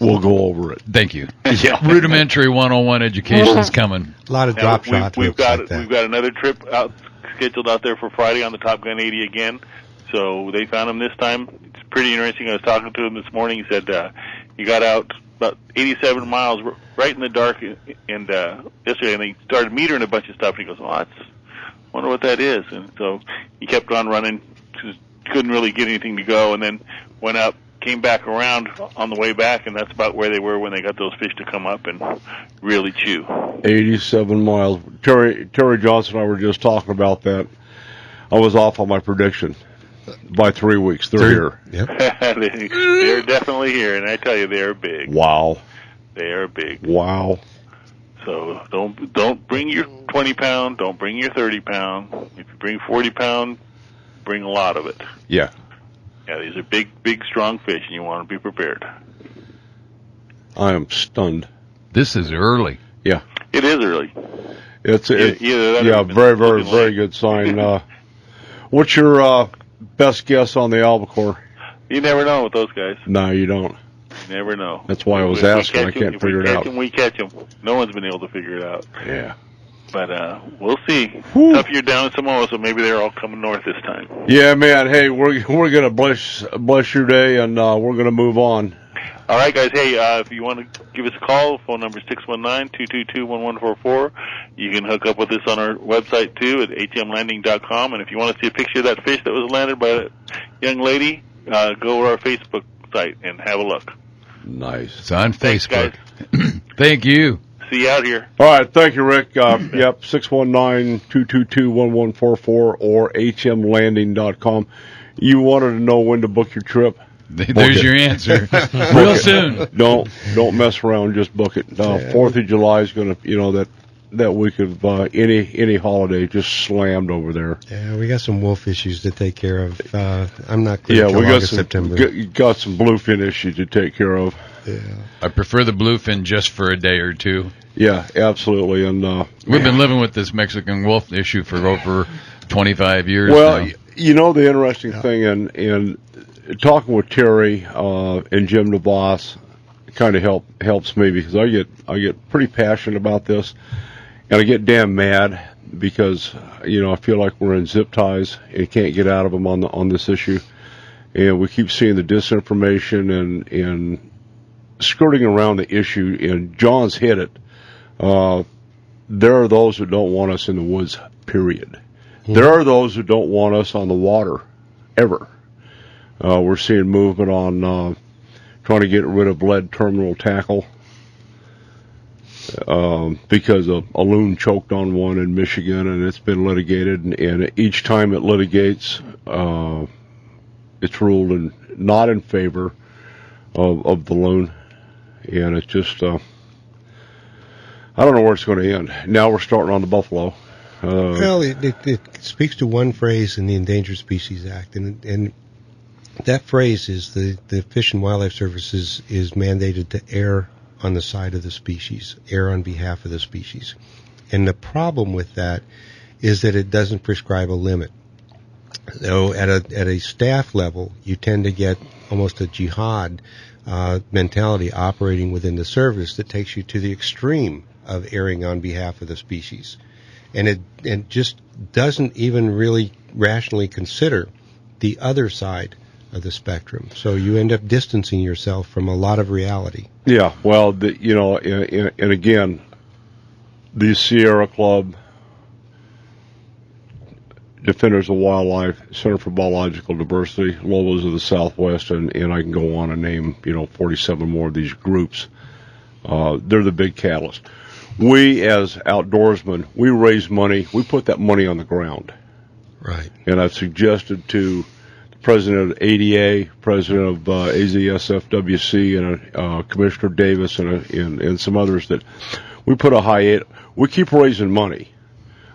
We'll go over it. Thank you. Rudimentary 101 education's coming. A lot of drop shots. We've got another trip scheduled out there for Friday on the Top Gun 80 again. So they found him this time. It's pretty interesting. I was talking to him this morning. He said he got out about 87 miles right in the dark and yesterday, and they started metering a bunch of stuff. And he goes, "Oh, I wonder what that is." And so he kept on running. Just couldn't really get anything to go, and then went up, came back around on the way back, and that's about where they were when they got those fish to come up and really chew. 87 miles. Terry Johnson and I were just talking about that. I was off on my prediction. By 3 weeks, they're here. Yep. They're definitely here, and I tell you, they are big. Wow. They are big. Wow. So don't bring your 20-pound. Don't bring your 30-pound. If you bring 40-pound, bring a lot of it. Yeah. Yeah, these are big, strong fish, and you want to be prepared. I am stunned. This is early. Yeah. It is early. It's very, very good sign. What's your best guess on the albacore? You never know with those guys. No, you don't. You never know. That's why I was asking. I can't figure it out. If we catch them, no one's been able to figure it out. Yeah. But we'll see. Whew. Tough year down in Samoa, so maybe they're all coming north this time. Yeah, man. Hey, we're gonna bless your day, and we're gonna move on. All right, guys. Hey, if you want to give us a call, phone number is 619-222-1144. You can hook up with us on our website too at hmlanding.com. And if you want to see a picture of that fish that was landed by that young lady, go to our Facebook site and have a look. Nice. It's on Facebook. Thanks, Thank you. See you out here. All right, thank you, Rick. Yep, 619-222-1144 or hmlanding.com. You wanted to know when to book your trip? There's your answer. Real soon. Don't mess around. Just book it. 4th of July is going to, that week of any holiday just slammed over there. Yeah, we got some wolf issues to take care of. I'm not clear until August, September. Got some bluefin issues to take care of. Yeah. I prefer the bluefin just for a day or two. Yeah, absolutely. And we've been living with this Mexican wolf issue for over 25 years well, now. You know, the interesting thing in talking with Terry and Jim DeVos kind of helps me because I get pretty passionate about this, and I get damn mad because I feel like we're in zip ties and can't get out of them on this issue, and we keep seeing the disinformation and skirting around the issue. And John's hit it. There are those who don't want us in the woods. Period. Mm-hmm. There are those who don't want us on the water ever. We're seeing movement on trying to get rid of lead terminal tackle because a loon choked on one in Michigan, and it's been litigated. And each time it litigates, it's ruled not in favor of the loon, and it's just I don't know where it's going to end. Now we're starting on the buffalo. Well, it speaks to one phrase in the Endangered Species Act, and that phrase is the Fish and Wildlife Service is mandated to err on the side of the species, err on behalf of the species. And the problem with that is that it doesn't prescribe a limit. So at a staff level, you tend to get almost a jihad mentality operating within the service that takes you to the extreme of erring on behalf of the species. And it just doesn't even really rationally consider the other side of the spectrum. So you end up distancing yourself from a lot of reality. Yeah, well, and again, the Sierra Club, Defenders of Wildlife, Center for Biological Diversity, Lolos of the Southwest, and I can go on and name 47 more of these groups. They're the big catalyst. We, as outdoorsmen, we raise money. We put that money on the ground. Right. And I've suggested to the president of ADA, president of AZSFWC, and Commissioner Davis, and some others that we put a hiatus. We keep raising money,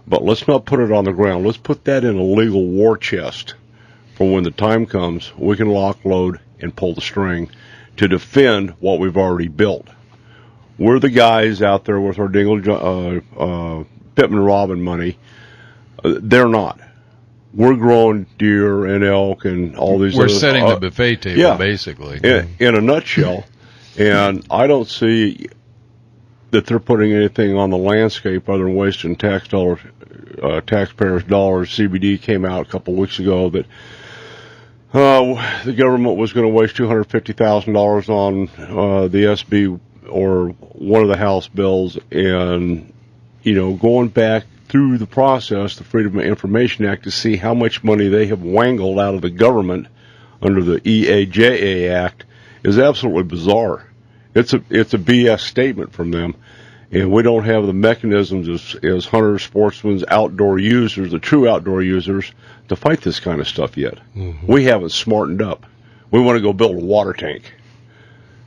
but let's not put it on the ground. Let's put that in a legal war chest for when the time comes. We can lock, load, and pull the string to defend what we've already built. We're the guys out there with our Pittman Robin money. They're not. We're growing deer and elk and all these. We're setting the buffet table, basically. In a nutshell. And I don't see that they're putting anything on the landscape other than wasting taxpayers' dollars. CBD came out a couple of weeks ago that the government was going to waste $250,000 on the SB or one of the House bills, and going back through the process, the Freedom of Information Act, to see how much money they have wangled out of the government under the EAJA Act is absolutely bizarre. It's a BS statement from them, and we don't have the mechanisms as hunters, sportsmen, outdoor users, the true outdoor users, to fight this kind of stuff yet. Mm-hmm. We haven't smartened up. We want to go build a water tank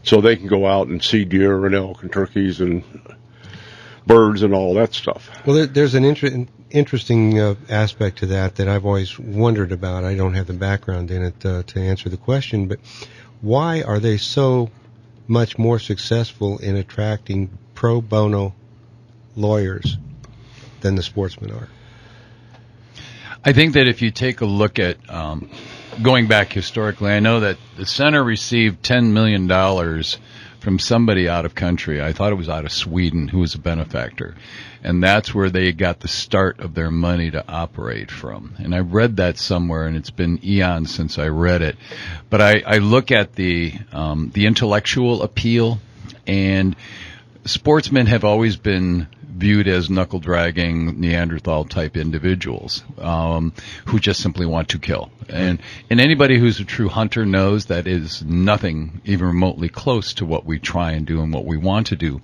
so they can go out and see deer and elk and turkeys and birds and all that stuff. Well, there's an interesting aspect to that I've always wondered about. I don't have the background in it to answer the question, but why are they so much more successful in attracting pro bono lawyers than the sportsmen are? I think that if you take a look at going back historically, I know that the center received $10 million from somebody out of country. I thought it was out of Sweden, who was a benefactor. And that's where they got the start of their money to operate from. And I read that somewhere, and it's been eons since I read it. But I look at the intellectual appeal, and sportsmen have always been viewed as knuckle-dragging Neanderthal-type individuals who just simply want to kill. And anybody who's a true hunter knows that is nothing even remotely close to what we try and do and what we want to do.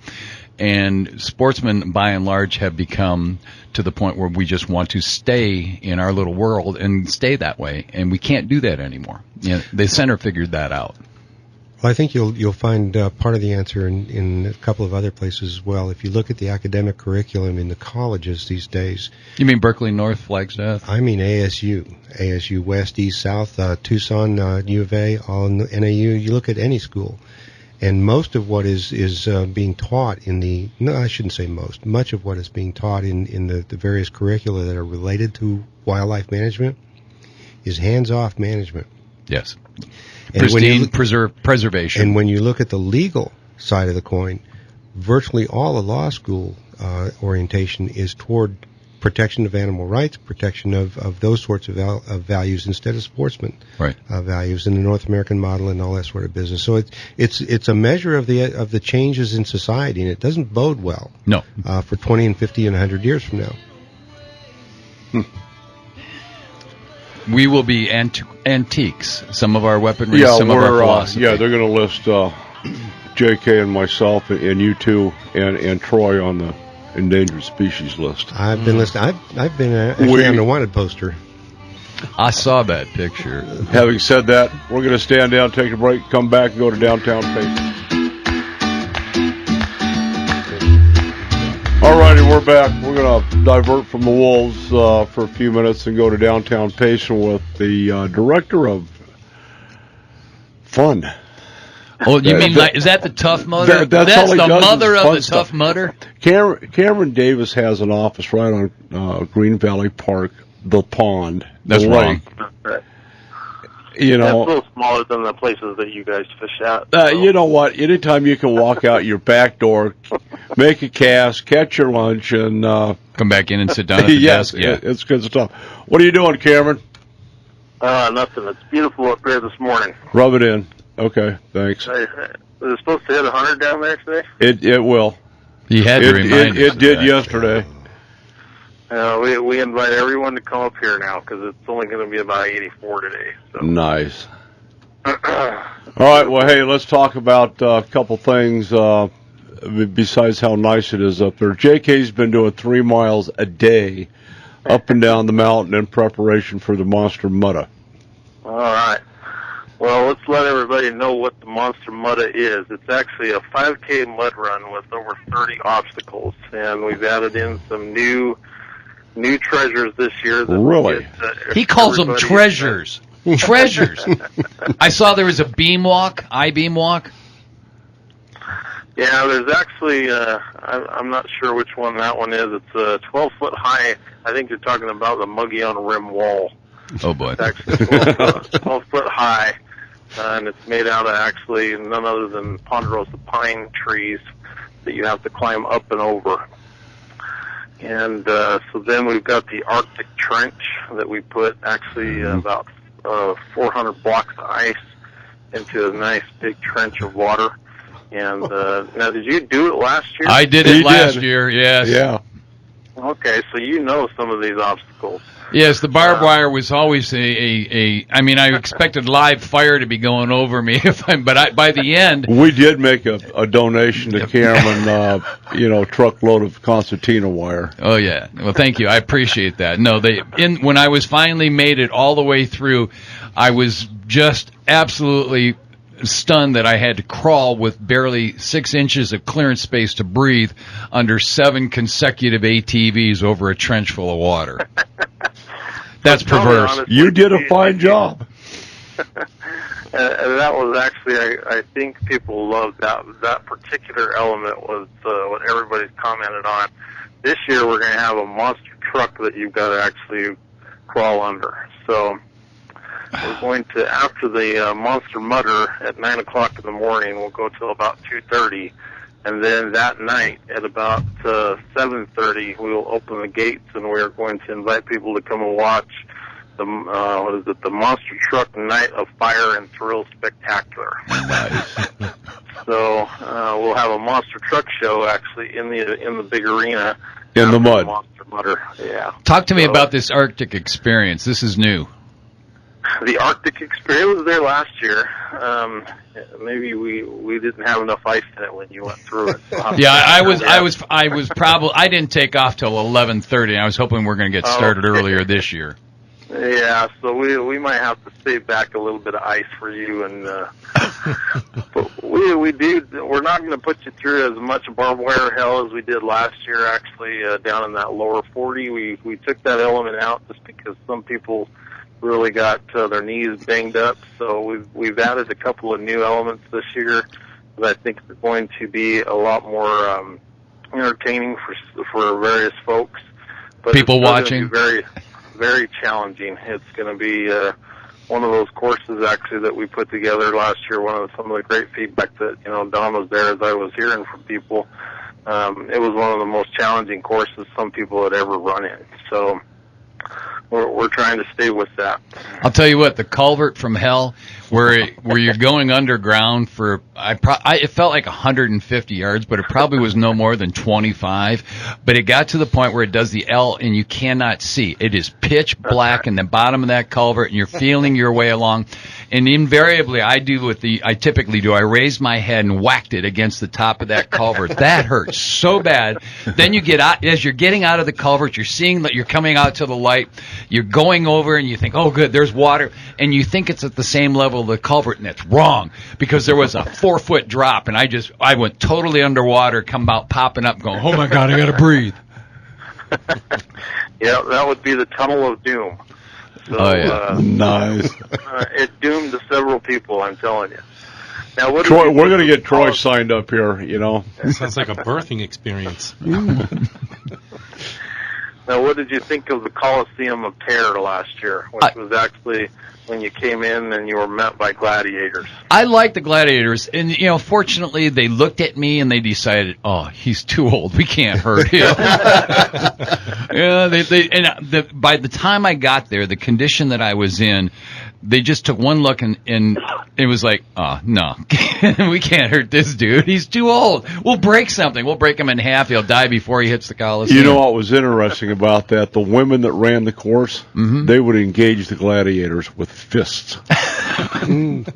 And sportsmen, by and large, have become to the point where we just want to stay in our little world and stay that way, and we can't do that anymore. You know, the center figured that out. Well, I think you'll find part of the answer in a couple of other places as well. If you look at the academic curriculum in the colleges these days. You mean Berkeley North, Flagstaff? I mean ASU West, East, South, Tucson, U of A, all in the NAU. You look at any school, and most of what is being taught much of what is being taught in the various curricula that are related to wildlife management is hands-off management. Yes. And pristine preservation. And when you look at the legal side of the coin, virtually all the law school orientation is toward protection of animal rights, protection of those sorts of values instead of sportsman values in the North American model and all that sort of business. So it's a measure of the changes in society, and it doesn't bode well. No. For 20 and 50 and 100 years from now. We will be antiques. Some of our weaponry, some of our philosophy. They're going to list J.K. and myself and you two and Troy on the endangered species list. I've been listening. I've been actually on the wanted poster. I saw that picture. Having said that, we're going to stand down, take a break, come back, and go to downtown Payson. Alrighty, we're back. We're going to divert from the wolves for a few minutes and go to downtown Payson with the director of fun. Oh, you mean is that the Tough Mudder? That's the mother of the Tough Mudder? Cameron Davis has an office right on Green Valley Park, the pond. That's wrong. Right. You know, that's a little smaller than the places that you guys fish at. You know what? Anytime you can walk out your back door, make a cast, catch your lunch, and come back in and sit down at the desk. Yeah, it's good stuff. What are you doing, Cameron? Nothing. It's beautiful up here this morning. Rub it in. Okay, thanks. Is it supposed to hit 100 down there today? It will. You had to remind us. It did yesterday. We invite everyone to come up here now because it's only going to be about 84 today. So. Nice. All right, well, hey, let's talk about a couple things besides how nice it is up there. JK's been doing 3 miles a day up and down the mountain in preparation for the Monster Mudda. All right. Well, let's let everybody know what the Monster Mudda is. It's actually a 5K mud run with over 30 obstacles, and we've added in some new treasures this year. Really? He calls them treasures. Treasures. I saw there was a beam walk, I-beam walk. Yeah, there's actually, I'm not sure which one that one is. It's 12 foot high. I think you're talking about the Mogollon Rim Wall. Oh, boy. It's actually 12 foot high, and it's made out of actually none other than ponderosa pine trees that you have to climb up and over. And so then we've got the Arctic Trench that we put actually about 400 blocks of ice into a nice big trench of water. And now, did you do it last year? I did it last year, yes. Yeah. Okay, so you know some of these obstacles. Yes, the barbed wire was always I mean, I expected live fire to be going over me, but by the end... We did make a donation to Cameron, truckload of concertina wire. Oh, yeah. Well, thank you. I appreciate that. No, when I was finally made it all the way through, I was just absolutely stunned that I had to crawl with barely 6 inches of clearance space to breathe under 7 consecutive ATVs over a trench full of water. That's perverse. Honestly, you did a fine job. And that was actually, I think people loved that particular element was what everybody's commented on. This year we're going to have a monster truck that you've got to actually crawl under. So we're going to, after the monster mutter at 9 o'clock in the morning, we'll go till about 2:30. And then that night at about 7:30, we will open the gates, and we're going to invite people to come and watch the the Monster Truck Night of Fire and Thrill Spectacular. Nice. So we'll have a monster truck show actually in the big arena in the mud. Monster Mutter, yeah. Talk to me about this Arctic experience. This is new. The Arctic experience was there last year. Maybe we didn't have enough ice in it when you went through it. So yeah, I was probably, I didn't take off till 11:30. I was hoping we're going to get started earlier this year. Yeah, so we might have to save back a little bit of ice for you, and but we're not going to put you through as much barbed wire hell as we did last year. Actually, down in that lower 40, we took that element out just because some people really got their knees banged up. So we've added a couple of new elements this year that I think are going to be a lot more entertaining for various folks. But people watching. Very, very challenging. It's going to be one of those courses actually that we put together last year. Some of the great feedback that Don was there as I was hearing from people. It was one of the most challenging courses some people had ever run in. So we're trying to stay with that. I'll tell you what, the culvert from hell, where you're going underground for, it felt like 150 yards, but it probably was no more than 25. But it got to the point where it does the L and you cannot see. It is pitch black in the bottom of that culvert, and you're feeling your way along. And invariably, I typically do, I raised my head and whacked it against the top of that culvert. That hurts so bad. Then you get out, as you're getting out of the culvert, you're seeing that you're coming out to the light, you're going over and you think, oh good, there's water, and you think it's at the same level of the culvert, and it's wrong, because there was a 4-foot drop, and I went totally underwater, come out popping up going, oh my God, I gotta breathe. Yeah, that would be the tunnel of doom. So, oh yeah, nice. It doomed to several people, I'm telling you. Now, Troy, we're going to get Troy signed up here, That sounds like a birthing experience. Now, what did you think of the Coliseum of Terror last year, which was actually when you came in and you were met by gladiators? I like the gladiators, and fortunately they looked at me and they decided, oh, he's too old, we can't hurt him. Yeah, by the time I got there, the condition that I was in, they just took one look and it was like, oh, no, we can't hurt this dude. He's too old. We'll break something. We'll break him in half. He'll die before he hits the Coliseum. You know what was interesting about that? The women that ran the course, they would engage the gladiators with fists. I'm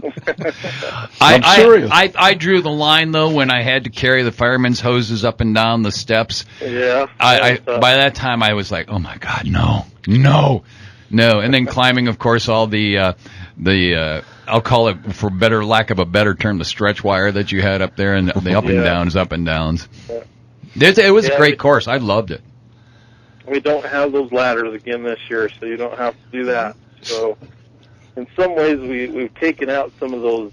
serious. I drew the line, though, when I had to carry the firemen's hoses up and down the steps. Yeah. By that time, I was like, oh, my God, no. And then climbing, of course, all the I'll call it, for lack of a better term, the stretch wire that you had up there, and the up and downs. Yeah. It was a great course. I loved it. We don't have those ladders again this year, so you don't have to do that. So in some ways, we've taken out some of those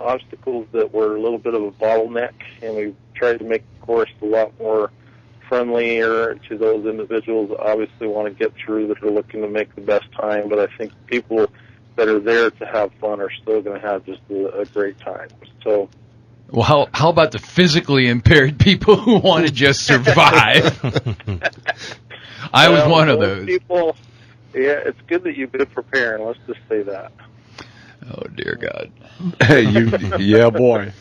obstacles that were a little bit of a bottleneck, and we've tried to make the course a lot more friendlier to those individuals that obviously want to get through, that are looking to make the best time. But I think people that are there to have fun are still going to have just a great time. So, well, how about the physically impaired people who want to just survive? I was one of those people. Yeah, it's good that you've been preparing. Let's just say that. Oh dear God! Hey, yeah, boy.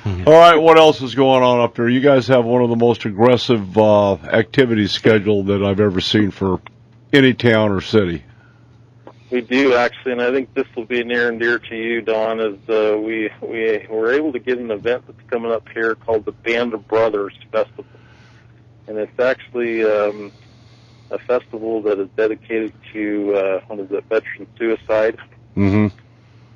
All right, what else is going on up there? You guys have one of the most aggressive activities scheduled that I've ever seen for any town or city. We do, actually, and I think this will be near and dear to you, Don, is we were able to get an event that's coming up here called the Band of Brothers Festival. And it's actually a festival that is dedicated to, veteran suicide. Mm-hmm.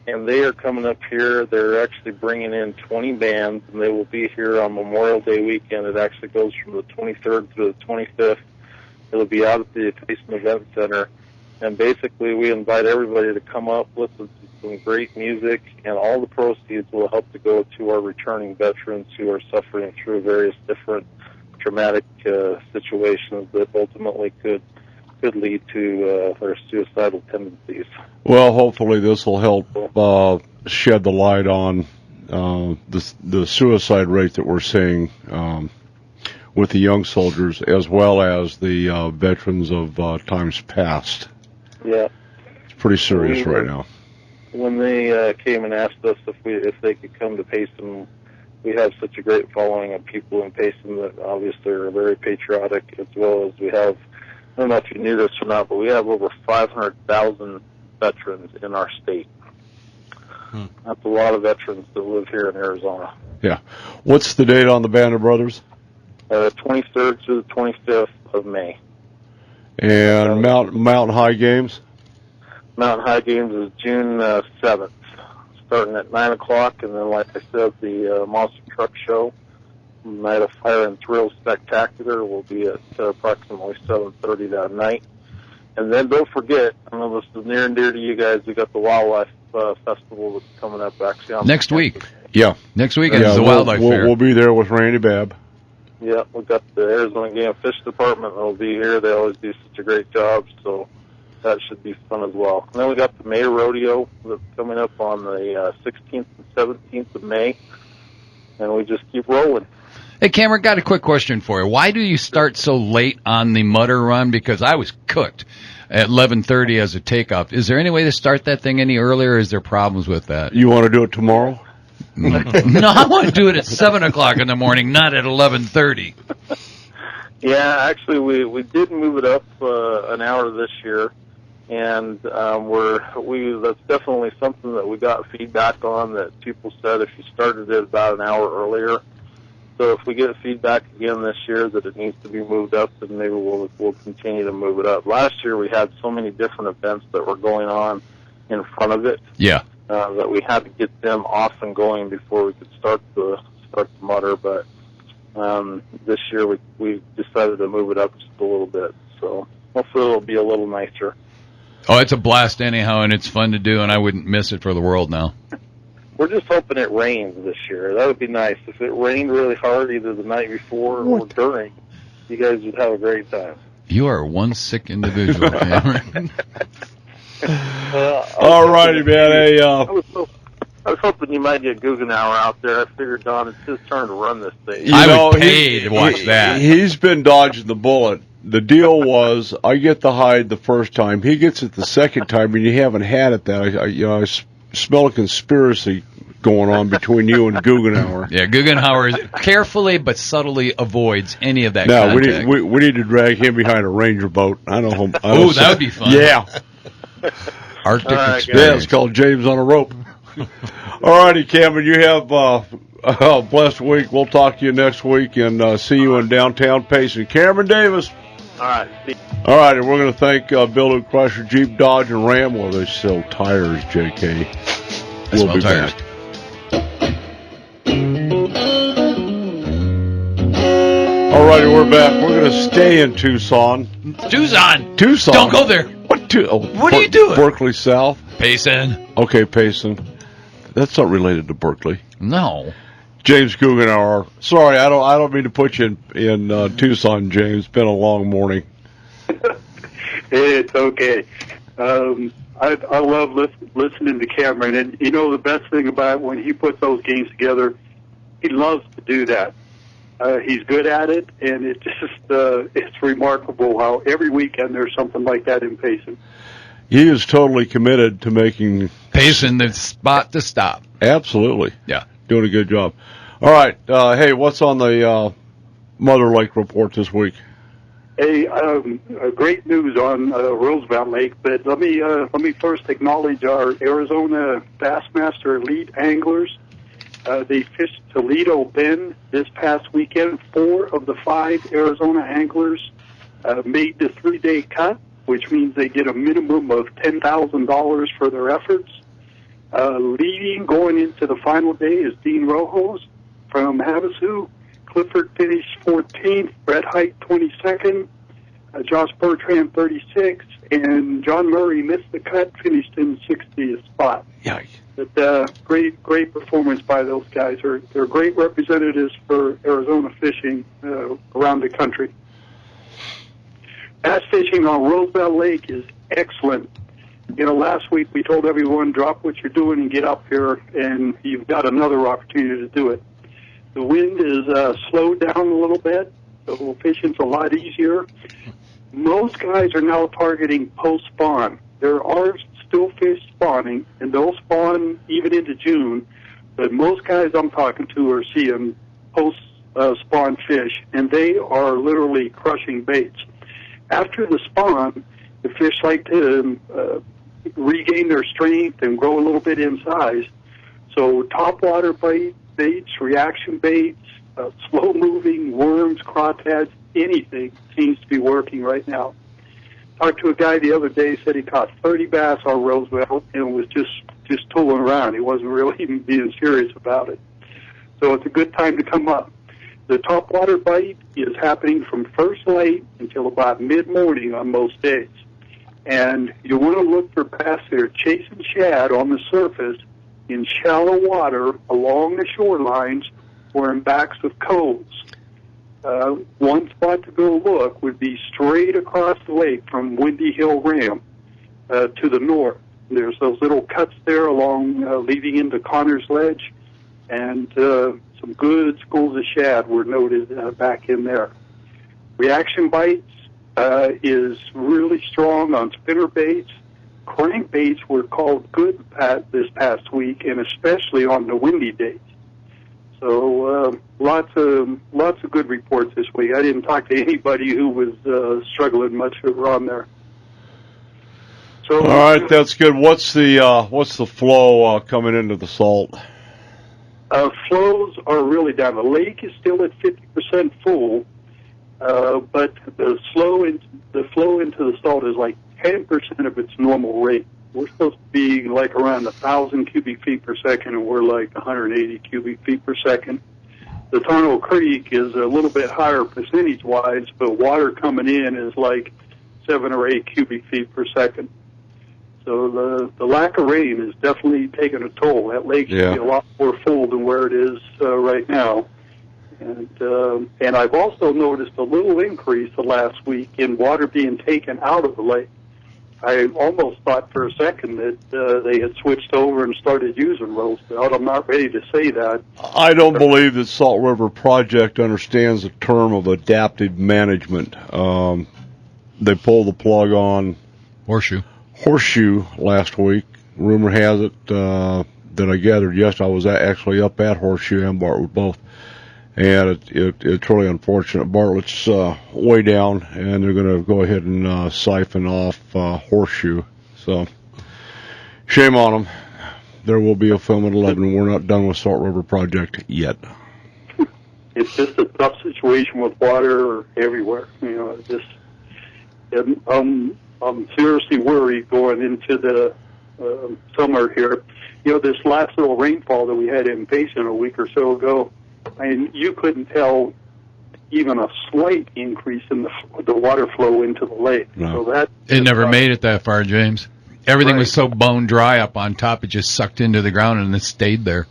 and they are coming up here. They're actually bringing in 20 bands, and they will be here on Memorial Day weekend. It actually goes from the 23rd through the 25th. It'll be out at the Payson Event Center. And basically, we invite everybody to come up, listen to some great music, and all the proceeds will help to go to our returning veterans who are suffering through various different traumatic situations that ultimately could lead to their suicidal tendencies. Well, hopefully this will help shed the light on the suicide rate that we're seeing with the young soldiers, as well as the veterans of times past. Yeah, it's pretty serious right now. When they came and asked us if they could come to Payson, we have such a great following of people in Payson that obviously are very patriotic, as well as we have, I don't know if you knew this or not, but we have over 500,000 veterans in our state. That's a lot of veterans that live here in Arizona. Yeah. What's the date on the Band of Brothers? 23rd through the 25th of May. And Mountain High Games? Mountain High Games is June 7th, starting at 9 o'clock, and then, like I said, the Monster Truck Show, Night of Fire and Thrill Spectacular, will be at approximately 7:30 that night. And then don't forget, I know this is near and dear to you guys, we got the Wildlife Festival that's coming up actually on next week. Yeah. Next weekend is the Wildlife Fair. We'll be there with Randy Babb. Yeah, we've got the Arizona Game Fish Department that will be here. They always do such a great job, so that should be fun as well. And then we got the Mayor Rodeo that's coming up on the 16th and 17th of May, and we just keep rolling. Hey, Cameron, got a quick question for you. Why do you start so late on the Mutter Run? Because I was cooked at 11:30 as a takeoff. Is there any way to start that thing any earlier, or is there problems with that? You want to do it tomorrow? No, I want to do it at 7 o'clock in the morning, not at 11:30. Yeah, actually, we did move it up an hour this year, and that's definitely something that we got feedback on, that people said if you started it about an hour earlier. So if we get feedback again this year that it needs to be moved up, then maybe we'll continue to move it up. Last year we had so many different events that were going on in front of it. Yeah. That we had to get them off and going before we could start the Mutter. But this year we decided to move it up just a little bit. So hopefully it'll be a little nicer. Oh, it's a blast anyhow, and it's fun to do, and I wouldn't miss it for the world now. We're just hoping it rains this year. That would be nice. If it rained really hard either the night before or during, you guys would have a great time. You are one sick individual, Cameron. All righty, man. Hey, I was hoping you might get Guggenauer out there. I figured, Don, it's his turn to run this thing. I would pay to watch that. He's been dodging the bullet. The deal was, I get the hide the first time. He gets it the second time, and you haven't had it that. I smell a conspiracy going on between you and Guggenauer. Yeah, Guggenauer carefully but subtly avoids any of that contact. No, we need to drag him behind a Ranger boat. I know him. Oh, that would be fun. Yeah. Arctic experience. Yeah, it's called James on a Rope. All righty, Cameron, you have a blessed week. We'll talk to you next week and see you in downtown Payson. Cameron Davis. All right. All right, and we're going to thank Bill Chrysler, Jeep, Dodge, and Ram. Well, they sell tires, JK. We'll be back. All righty, we're back. We're going to stay in Tucson. Tucson. Don't go there. What are you doing? Berkeley South. Payson. Okay, Payson. That's not related to Berkeley. No. James Guggenauer. Sorry, I don't mean to put you in Tucson, James. It's been a long morning. It's okay. I love listening to Cameron, and you know the best thing about when he puts those games together, he loves to do that. He's good at it, and it just it's remarkable how every weekend there's something like that in Payson. He is totally committed to making Payson the spot to stop. Absolutely. Yeah. Doing a good job. All right. Hey, what's on the Mother Lake report this week? Hey, great news on Roosevelt Lake, but let me first acknowledge our Arizona Bassmaster Elite anglers. They fished Toledo Bend this past weekend. 4 of the 5 Arizona anglers made the 3-day cut, which means they get a minimum of $10,000 for their efforts. Leading going into the final day is Dean Rojos from Havasu. Clifford finished 14th, Brett Height 22nd, Josh Bertrand 36th, and John Murray missed the cut, finished in 60th spot. Yikes. But great performance by those guys. They're great representatives for Arizona fishing around the country. Bass fishing on Roosevelt Lake is excellent. You know, last week we told everyone, drop what you're doing and get up here, and you've got another opportunity to do it. The wind is slowed down a little bit, so fishing's a lot easier. Most guys are now targeting post-spawn. There are still fish spawning, and they'll spawn even into June, but most guys I'm talking to are seeing post-spawn fish, and they are literally crushing baits. After the spawn, the fish like to regain their strength and grow a little bit in size. So topwater baits, reaction baits, slow-moving worms, crawdads, anything seems to be working right now. Talked to a guy the other day, said he caught 30 bass on Roosevelt and was just tooling around. He wasn't really even being serious about it. So it's a good time to come up. The topwater bite is happening from first light until about mid-morning on most days. And you want to look for bass that are chasing shad on the surface in shallow water along the shorelines or in backs of coves. One spot to go look would be straight across the lake from Windy Hill Ram to the north. There's those little cuts there along leading into Connor's Ledge, and some good schools of shad were noted back in there. Reaction bites is really strong on spinner baits. Crankbaits were called good this past week, and especially on the windy days. So lots of good reports this week. I didn't talk to anybody who was struggling much on there. So, all right, that's good. What's the flow coming into the salt? Flows are really down. The lake is still at 50% full, but the flow into the salt is like 10% of its normal rate. We're supposed to be like around 1,000 cubic feet per second, and we're like 180 cubic feet per second. The Tarnal Creek is a little bit higher percentage-wise, but water coming in is like 7 or 8 cubic feet per second. So the lack of rain is definitely taking a toll. That lake should be a lot more full than where it is right now. And I've also noticed a little increase the last week in water being taken out of the lake. I almost thought for a second that they had switched over and started using Roosevelt. I'm not ready to say that. I don't believe that Salt River Project understands the term of adaptive management. They pulled the plug on Horseshoe last week. Rumor has it that I gathered yesterday, I was actually up at Horseshoe and Bartlett both. And it's really unfortunate. Bartlett's way down, and they're going to go ahead and siphon off Horseshoe. So, shame on them. There will be a film at 11. We're not done with Salt River Project yet. It's just a tough situation with water everywhere. You know, I'm seriously worried going into the summer here. You know, this last little rainfall that we had in Payson a week or so ago, I mean, you couldn't tell even a slight increase in the water flow into the lake. No. So that it never made it that far, James. Everything was so bone dry up on top, it just sucked into the ground and it stayed there.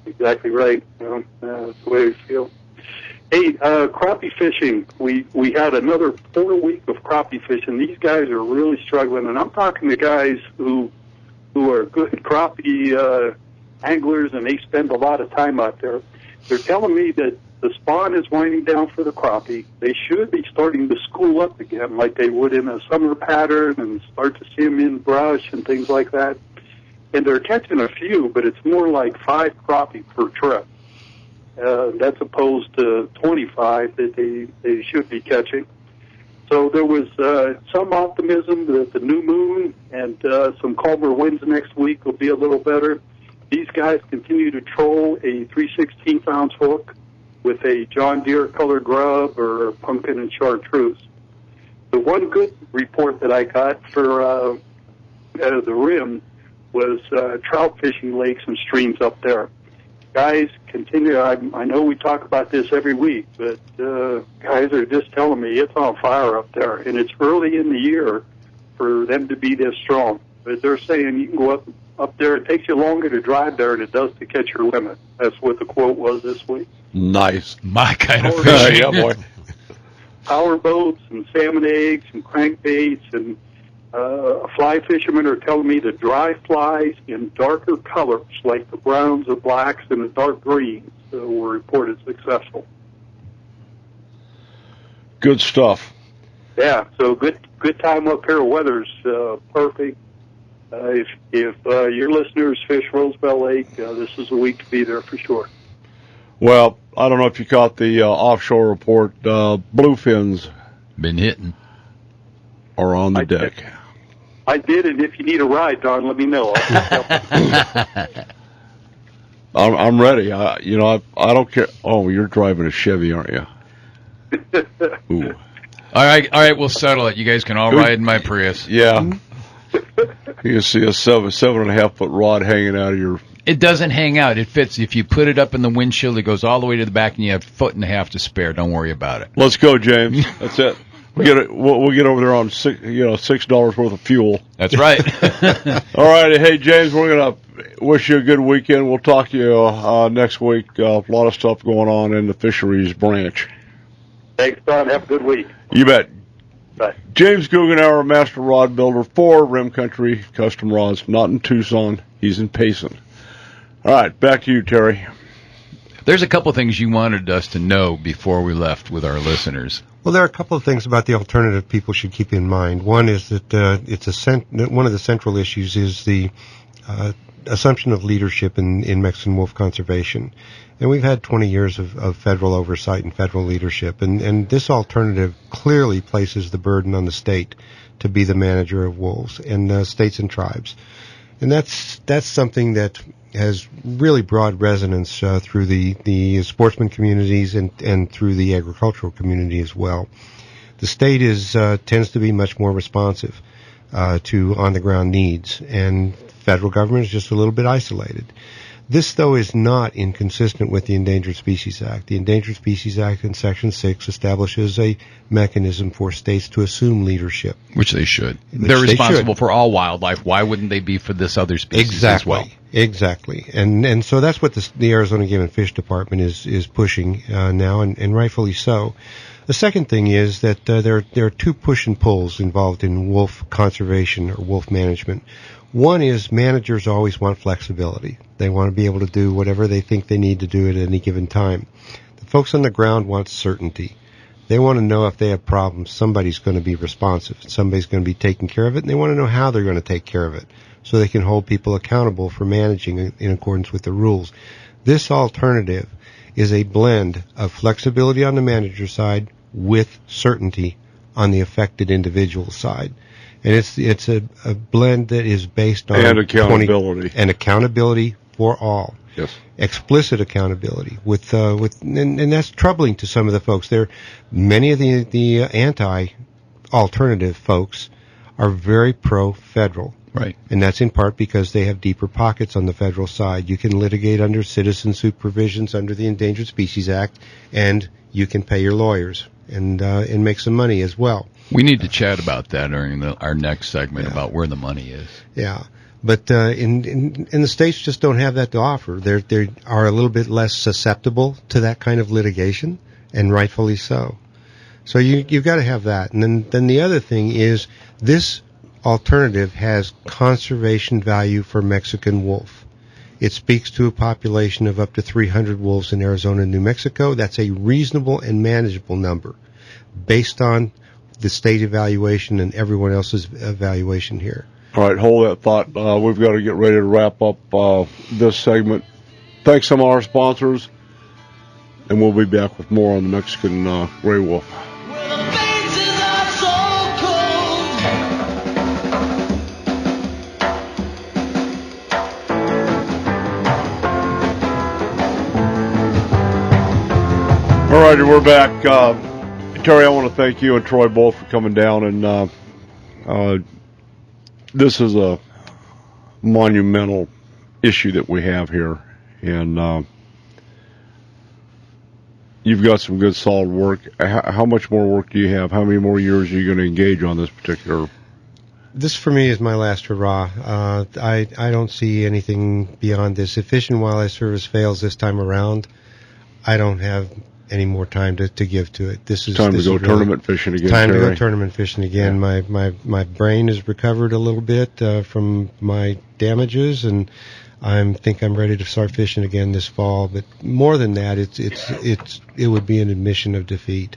Exactly right. You know, that's the way we feel. Hey, crappie fishing. We had another 4 week of crappie fishing. These guys are really struggling, and I'm talking to guys who are good crappie anglers, and they spend a lot of time out there. They're telling me that the spawn is winding down for the crappie. They should be starting to school up again like they would in a summer pattern and start to see them in brush and things like that. And they're catching a few, but it's more like 5 crappie per trip. That's opposed to 25 that they should be catching. So there was some optimism that the new moon and some calmer winds next week will be a little better. These guys continue to troll a 3/16 ounce hook with a John Deere colored grub or pumpkin and chartreuse. The one good report that I got for the rim was trout fishing lakes and streams up there. Guys, continue. I know we talk about this every week, but guys are just telling me it's on fire up there, and it's early in the year for them to be this strong. But they're saying you can go up there. It takes you longer to drive there than it does to catch your limit. That's what the quote was this week. Nice. My kind of fishing. Yeah, boy. Power boats and salmon eggs and crankbaits and fly fishermen are telling me the dry flies in darker colors, like the browns, the blacks, and the dark greens, were reported successful. Good stuff. Yeah, so good time up here. Weather's perfect. If your listeners fish Roosevelt Lake, this is the week to be there for sure. Well, I don't know if you caught the offshore report. Bluefins been hitting. Are on the deck. I did, and if you need a ride, Don, let me know. I'm ready. I don't care. Oh, you're driving a Chevy, aren't you? Ooh. All right, we'll settle it. You guys can all ride in my Prius. Yeah. You can see a 7.5 foot rod hanging out of your. It doesn't hang out. It fits. If you put it up in the windshield, it goes all the way to the back, and you have a foot and a half to spare. Don't worry about it. Let's go, James. That's it. We'll get over there on $6 worth of fuel. That's right. All right, hey James, we're gonna wish you a good weekend. We'll talk to you next week. A lot of stuff going on in the fisheries branch. Thanks, Don. Have a good week. You bet. Bye. James Guggenauer, master rod builder for Rim Country Custom Rods, not in Tucson. He's in Payson. All right, back to you, Terry. There's a couple things you wanted us to know before we left with our listeners. Well, there are a couple of things about the alternative people should keep in mind. One is that one of the central issues is the assumption of leadership in Mexican wolf conservation. And we've had 20 years of federal oversight and federal leadership. And this alternative clearly places the burden on the state to be the manager of wolves and states and tribes. And that's something that has really broad resonance through the sportsman communities and through the agricultural community as well. The state tends to be much more responsive to on-the-ground needs, and federal government is just a little bit isolated. This, though, is not inconsistent with the Endangered Species Act. The Endangered Species Act in Section 6 establishes a mechanism for states to assume leadership. Which they should. They're responsible for all wildlife. Why wouldn't they be for this other species as well? Exactly. And so that's what the Arizona Game and Fish Department is pushing now, and rightfully so. The second thing is that there are two push and pulls involved in wolf conservation or wolf management. One is managers always want flexibility. They want to be able to do whatever they think they need to do at any given time. The folks on the ground want certainty. They want to know if they have problems, somebody's going to be responsive. Somebody's going to be taking care of it, and they want to know how they're going to take care of it so they can hold people accountable for managing in accordance with the rules. This alternative is a blend of flexibility on the manager side with certainty on the affected individual side. And it's a blend that is based on accountability and accountability for all. Yes. Explicit accountability and that's troubling to some of the folks. Many of the anti-alternative folks are very pro-federal. Right. And that's in part because they have deeper pockets on the federal side. You can litigate under citizen supervisions under the Endangered Species Act, and you can pay your lawyers and make some money as well. We need to chat about that during our next segment about where the money is. Yeah. But in the states just don't have that to offer. They are a little bit less susceptible to that kind of litigation, and rightfully so. So you've got to have that. And then the other thing is this alternative has conservation value for Mexican wolf. It speaks to a population of up to 300 wolves in Arizona and New Mexico. That's a reasonable and manageable number based on the state evaluation and everyone else's evaluation here. All right, hold that thought. We've got to get ready to wrap up this segment. Thanks some of our sponsors, and we'll be back with more on the Mexican gray wolf. All righty, we're back. Terry, I want to thank you and Troy both for coming down, and this is monumental issue that we have here, and you've got some good solid work. How much more work do you have? How many more years are you going to engage on this particular? This, for me, is my last hurrah. I don't see anything beyond this. If Fish and Wildlife Service fails this time around, I don't have any more time to give to it. This is time to go tournament fishing again. Time to go tournament fishing again. Yeah. My brain has recovered a little bit from my damages, and I think I'm ready to start fishing again this fall. But more than that, it would be an admission of defeat.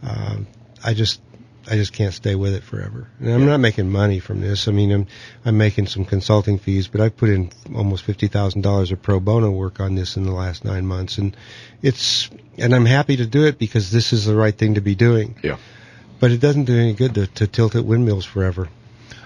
I just can't stay with it forever. And I'm not making money from this. I mean, I'm making some consulting fees, but I've put in almost $50,000 of pro bono work on this in the last 9 months, and I'm happy to do it because this is the right thing to be doing. Yeah. But it doesn't do any good to tilt at windmills forever.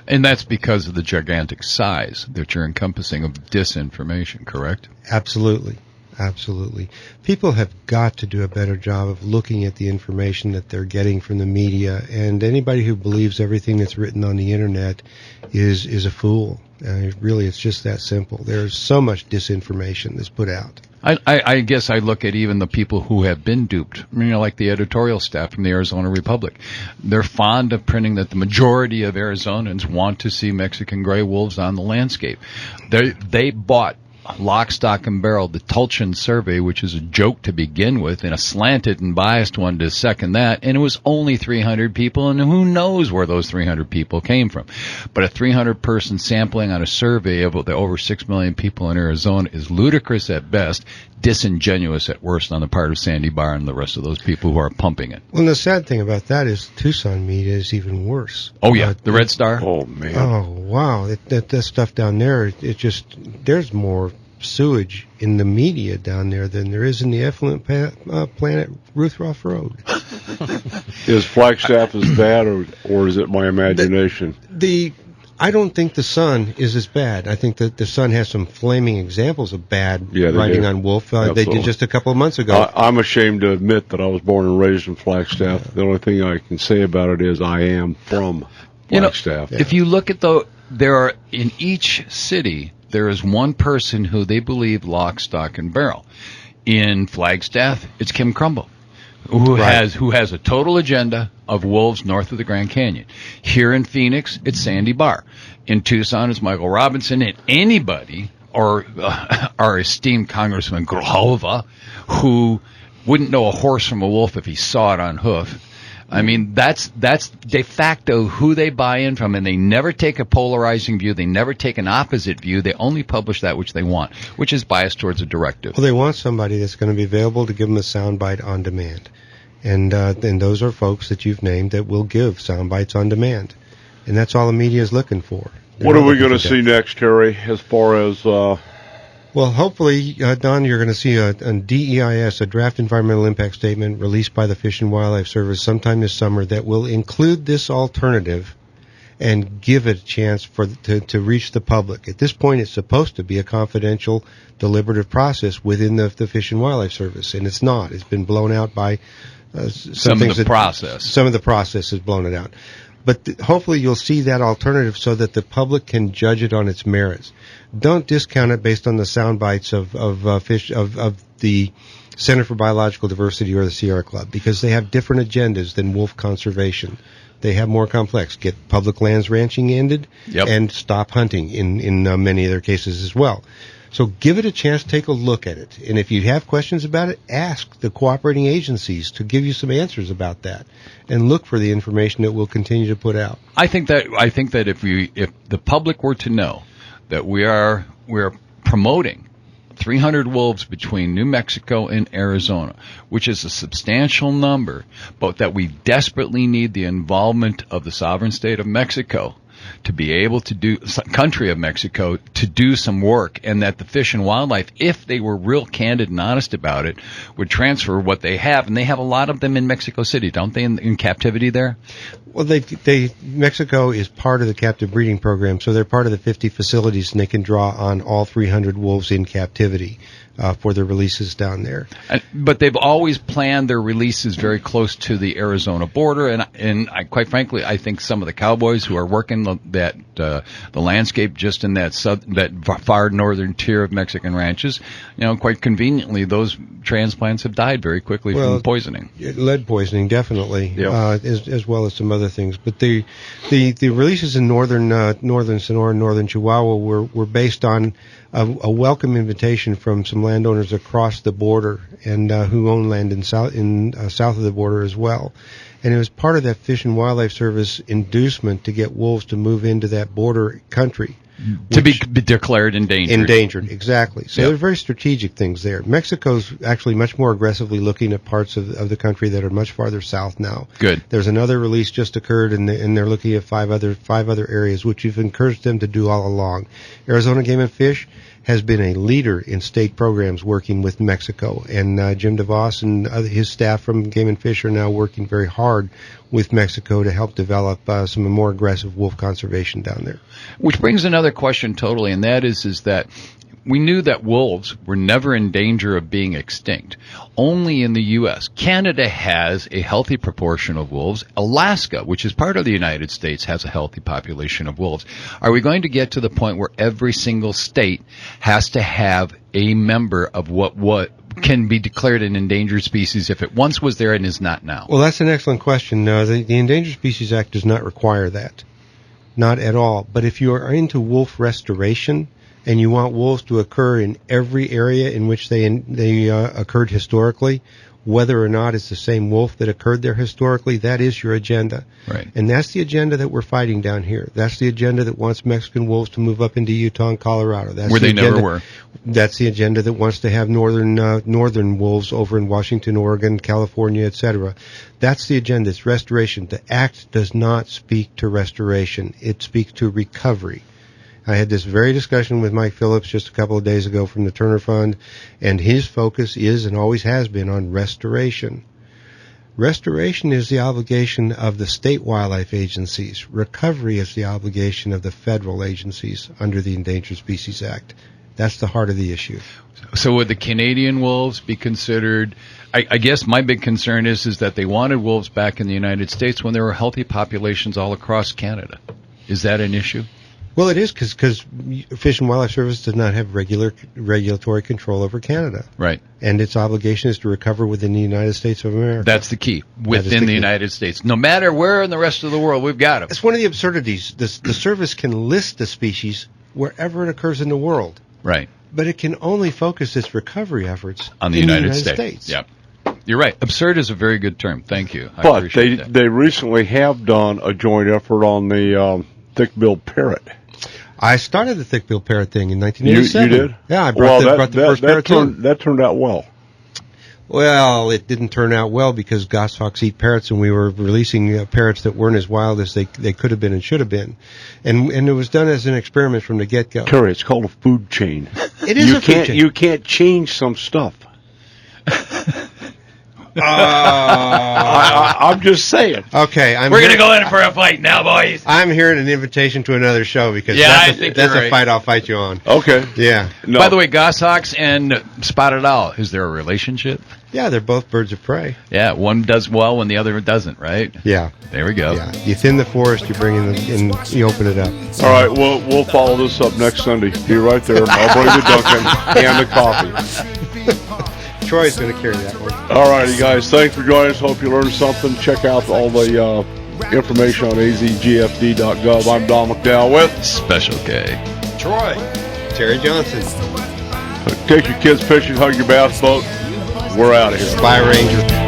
And that's because of the gigantic size that you're encompassing of disinformation, correct? Absolutely. Absolutely. People have got to do a better job of looking at the information that they're getting from the media, and anybody who believes everything that's written on the internet is a fool. Really, it's just that simple. There's so much disinformation that's put out. I guess I look at even the people who have been duped, like the editorial staff from the Arizona Republic. They're fond of printing that the majority of Arizonans want to see Mexican gray wolves on the landscape. They bought lock, stock, and barrel the Tulchin survey, which is a joke to begin with, and a slanted and biased one to second that, and it was only 300 people, and who knows where those 300 people came from. But a 300-person sampling on a survey of the over 6 million people in Arizona is ludicrous at best, disingenuous at worst on the part of Sandy Barr and the rest of those people who are pumping it. Well, the sad thing about that is Tucson media is even worse. Oh, yeah, the Red Star? Oh, man. Oh, wow. That stuff down there, there's more sewage in the media down there than there is in the effluent plant at Ruthroff Road. Is Flagstaff as bad, or is it my imagination? I don't think the Sun is as bad. I think that the Sun has some flaming examples of bad writing on wolf. They did just a couple of months ago. I'm ashamed to admit that I was born and raised in Flagstaff. The only thing I can say about it is I am from Flagstaff. If you look at there are in each city, there is one person who they believe lock, stock, and barrel. In Flagstaff, it's Kim Crumble, who has a total agenda of wolves north of the Grand Canyon. Here in Phoenix, it's Sandy Barr. In Tucson, it's Michael Robinson. And anybody, or our esteemed Congressman Grijalva, who wouldn't know a horse from a wolf if he saw it on hoof. I mean, that's de facto who they buy in from, and they never take a polarizing view. They never take an opposite view. They only publish that which they want, which is biased towards a directive. Well, they want somebody that's going to be available to give them a soundbite on demand. And those are folks that you've named that will give sound bites on demand. And that's all the media is looking for. What are we going to see next, Terry, as far as... Well, hopefully, Don, you're going to see a DEIS, a draft environmental impact statement, released by the Fish and Wildlife Service sometime this summer that will include this alternative and give it a chance to reach the public. At this point, it's supposed to be a confidential, deliberative process within the Fish and Wildlife Service, and it's not. It's been blown out by some of the process. Some of the process has blown it out. But hopefully you'll see that alternative so that the public can judge it on its merits. Don't discount it based on the sound bites of the Center for Biological Diversity or the Sierra Club, because they have different agendas than wolf conservation. They have more complex. Get public lands ranching ended and stop hunting in many of their cases as well. So give it a chance, take a look at it. And if you have questions about it, ask the cooperating agencies to give you some answers about that, and look for the information that we'll continue to put out. I think that if the public were to know that we're promoting 300 wolves between New Mexico and Arizona, which is a substantial number, but that we desperately need the involvement of the sovereign state of Mexico to be able to do, country of Mexico, to do some work, and that the Fish and Wildlife, if they were real candid and honest about it, would transfer what they have, and they have a lot of them in Mexico City, don't they, in captivity there? Well, Mexico is part of the captive breeding program, so they're part of the 50 facilities, and they can draw on all 300 wolves in captivity. for their releases down there. But they've always planned their releases very close to the Arizona border, and I, quite frankly, I think some of the cowboys who are working the landscape just in that far northern tier of Mexican ranches, quite conveniently, those transplants have died very quickly from poisoning. Lead poisoning, definitely, as well as some other things. But the releases in northern Sonora and northern Chihuahua were based on a welcome invitation from some landowners across the border and who own land in south of the border as well. And it was part of that Fish and Wildlife Service inducement to get wolves to move into that border country. To be declared endangered. Endangered, exactly. So they're very strategic things there. Mexico's actually much more aggressively looking at parts of the country that are much farther south now. Good. There's another release just occurred, and they're looking at five other areas, which we've encouraged them to do all along. Arizona Game and Fish has been a leader in state programs working with Mexico, and Jim DeVos and his staff from Game and Fish are now working very hard with Mexico to help develop some more aggressive wolf conservation down there. Which brings another question totally, and that is that we knew that wolves were never in danger of being extinct. Only in the U.S. Canada has a healthy proportion of wolves. Alaska, which is part of the United States, has a healthy population of wolves. Are we going to get to the point where every single state has to have a member of what can be declared an endangered species if it once was there and is not now? Well, that's an excellent question. The Endangered Species Act does not require that. Not at all. But if you are into wolf restoration and you want wolves to occur in every area in which they occurred historically, whether or not it's the same wolf that occurred there historically, that is your agenda. Right. And that's the agenda that we're fighting down here. That's the agenda that wants Mexican wolves to move up into Utah and Colorado. That's where they never were. That's the agenda that wants to have northern wolves over in Washington, Oregon, California, etc. That's the agenda. It's restoration. The act does not speak to restoration. It speaks to recovery. I had this very discussion with Mike Phillips just a couple of days ago from the Turner Fund, and his focus is and always has been on restoration. Restoration is the obligation of the state wildlife agencies. Recovery is the obligation of the federal agencies under the Endangered Species Act. That's the heart of the issue. So would the Canadian wolves be considered... I guess my big concern is that they wanted wolves back in the United States when there were healthy populations all across Canada. Is that an issue? Well, it is because Fish and Wildlife Service does not have regulatory control over Canada. Right. And its obligation is to recover within the United States of America. That's the key. Within the United States. No matter where in the rest of the world, we've got them. It's one of the absurdities. The service can list the species wherever it occurs in the world. Right. But it can only focus its recovery efforts on the United States. Yep. You're right. Absurd is a very good term. Thank you. But they recently have done a joint effort on the thick-billed parrot. I started the thick-billed parrot thing in 1987. You did? Yeah, I brought the first parrot in. That turned out well. Well, it didn't turn out well because goshawks eat parrots, and we were releasing parrots that weren't as wild as they could have been and should have been. And it was done as an experiment from the get-go. Terry, it's called a food chain. It is a food chain. You can't change some stuff. I'm just saying. Okay, we're going to go in for a fight now, boys. I'm hearing an invitation to another show because that's a fight I'll fight you on. Okay. Yeah. No. By the way, goshawks and spotted owl, is there a relationship? Yeah, they're both birds of prey. Yeah, one does well when the other doesn't, right? Yeah. There we go. Yeah. You thin the forest, you bring in and you open it up. All right, we'll follow this up next Sunday. Be right there. I'll bring the Dunkin' and the coffee. Troy's going to carry that one. All righty, guys. Thanks for joining us. Hope you learned something. Check out all the information on azgfd.gov. I'm Don McDowell with Special K. Troy. Terry Johnson. Take your kids fishing, hug your bass boat. We're out of here. Bye, Ranger.